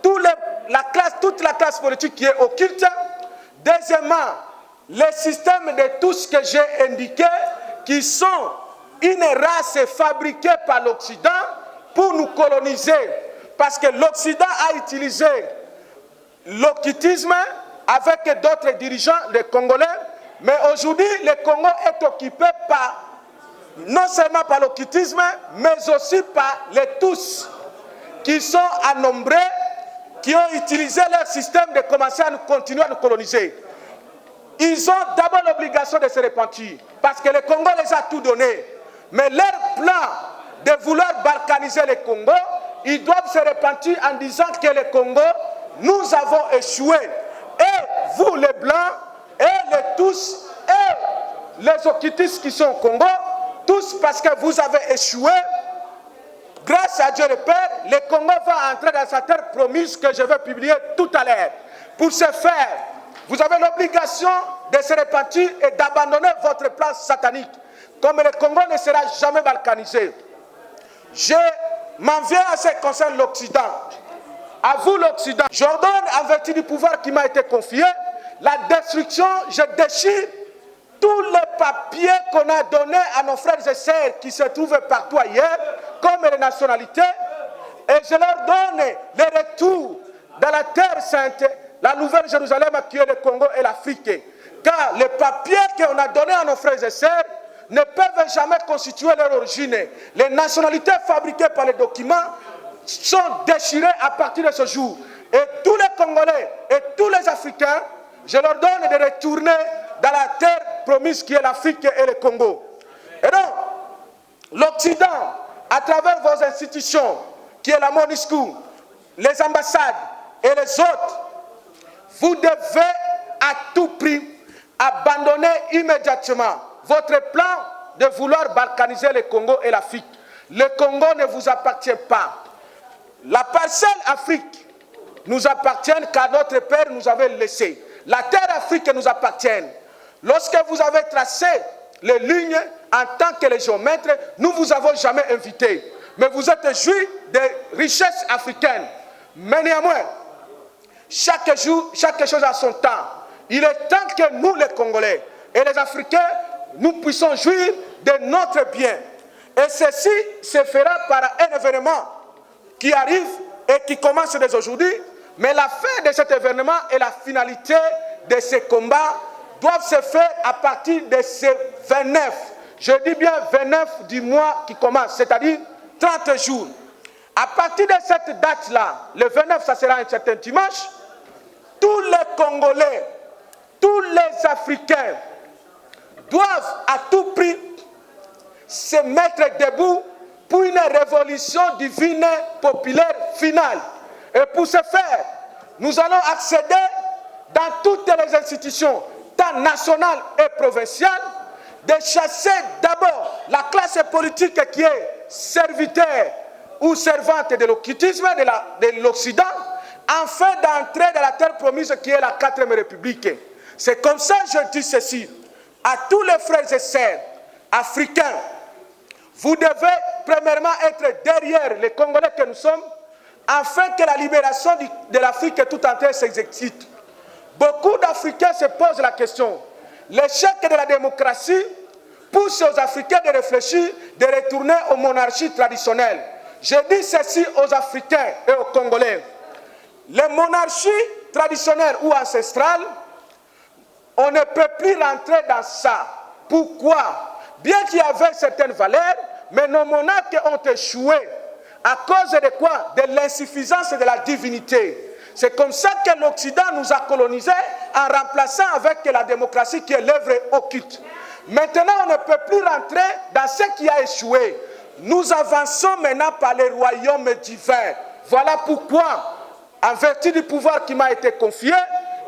toute la classe politique qui est occulte. Deuxièmement, les systèmes de tout ce que j'ai indiqué, qui sont une race fabriquée par l'Occident pour nous coloniser. Parce que l'Occident a utilisé l'occultisme avec d'autres dirigeants des Congolais, mais aujourd'hui, le Congo est occupé non seulement par l'occultisme, mais aussi par les tous. qui sont à nombreux, qui ont utilisé leur système de commencer à continuer à nous coloniser. Ils ont d'abord l'obligation de se repentir, parce que le Congo les a tout donné. Mais leur plan de vouloir balkaniser le Congo, ils doivent se repentir en disant que le Congo, nous avons échoué. Et vous les Blancs, et les tous, et les Okitis qui sont au Congo, tous parce que vous avez échoué, grâce à Dieu le Père, le Congo va entrer dans sa terre promise que je vais publier tout à l'heure. Pour ce faire, vous avez l'obligation de se repentir et d'abandonner votre plan satanique. Comme le Congo ne sera jamais balkanisé. Je m'en viens à ce qui concerne l'Occident. À vous l'Occident. J'ordonne en vertu du pouvoir qui m'a été confié, la destruction, je déchire tous les papiers qu'on a donnés à nos frères et sœurs qui se trouvent partout ailleurs, comme les nationalités, et je leur donne le retour dans la terre sainte, la nouvelle Jérusalem qui est le Congo et l'Afrique. Car les papiers qu'on a donnés à nos frères et sœurs ne peuvent jamais constituer leur origine. Les nationalités fabriquées par les documents sont déchirées à partir de ce jour. Et tous les Congolais et tous les Africains, je leur donne de retourner dans la terre promise qui est l'Afrique et le Congo. Et donc, l'Occident, à travers vos institutions, qui est la MONUSCO, les ambassades et les autres, vous devez à tout prix abandonner immédiatement votre plan de vouloir balkaniser le Congo et l'Afrique. Le Congo ne vous appartient pas. La parcelle Afrique nous appartient car notre Père nous avait laissé. La terre Afrique nous appartient. Lorsque vous avez tracé les lignes en tant que les géomètres, nous ne vous avons jamais invité. Mais vous êtes jouis des richesses africaines. Mais néanmoins, chaque jour, chaque chose a son temps. Il est temps que nous, les Congolais et les Africains, nous puissions jouir de notre bien. Et ceci se fera par un événement qui arrive et qui commence dès aujourd'hui. Mais la fin de cet événement et la finalité de ces combats doivent se faire à partir de ce 29. Je dis bien 29 du mois qui commence, c'est-à-dire 30 jours. À partir de cette date-là, le 29, ça sera un certain dimanche, tous les Congolais, tous les Africains doivent à tout prix se mettre debout pour une révolution divine populaire finale. Et pour ce faire, nous allons accéder dans toutes les institutions, tant nationales et provinciales, de chasser d'abord la classe politique qui est serviteur ou servante de l'occultisme de l'Occident, afin d'entrer dans la terre promise qui est la 4e République. C'est comme ça que je dis ceci à tous les frères et sœurs africains. Vous devez premièrement être derrière les Congolais que nous sommes, afin que la libération de l'Afrique tout entière s'exécute. Beaucoup d'Africains se posent la question. L'échec de la démocratie pousse aux Africains de réfléchir, de retourner aux monarchies traditionnelles. Je dis ceci aux Africains et aux Congolais. Les monarchies traditionnelles ou ancestrales, on ne peut plus rentrer dans ça. Pourquoi? Bien qu'il y avait certaines valeurs, mais nos monarques ont échoué. À cause de quoi? De l'insuffisance de la divinité. C'est comme ça que l'Occident nous a colonisés en remplaçant avec la démocratie qui est l'œuvre occulte. Maintenant, on ne peut plus rentrer dans ce qui a échoué. Nous avançons maintenant par les royaumes divins. Voilà pourquoi, en vertu du pouvoir qui m'a été confié,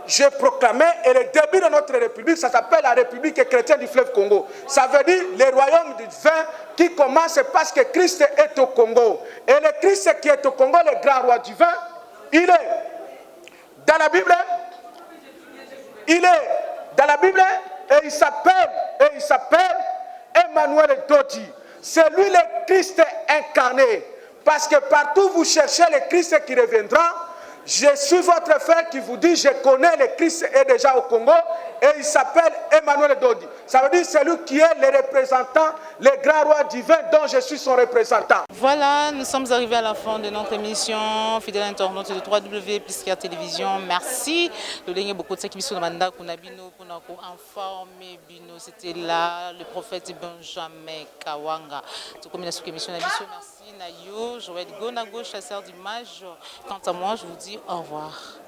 j'ai proclamé, et le début de notre République, ça s'appelle la République chrétienne du fleuve Congo. Ça veut dire les royaumes divins qui commencent parce que Christ est au Congo. Et le Christ qui est au Congo, le grand roi divin, il est dans la Bible. Il est dans la Bible et il s'appelle Emmanuel Dodi. C'est lui le Christ incarné. Parce que partout vous cherchez le Christ qui reviendra. Je suis votre frère qui vous dit, je connais le Christ est déjà au Congo et il s'appelle Emmanuel Dodi. Ça veut dire c'est lui qui est le représentant, le grand roi divin dont je suis son représentant. Voilà, nous sommes arrivés à la fin de notre émission. Fidèle internaute de 3W Piskia Télévision, merci de donner beaucoup de sacrifices pour informer Bino. C'était là le prophète Benjamin Kawanga. Tout comme la émission, merci Nayo, Joël Gonago, chasseur d'images. Quant à moi, je vous dis au revoir.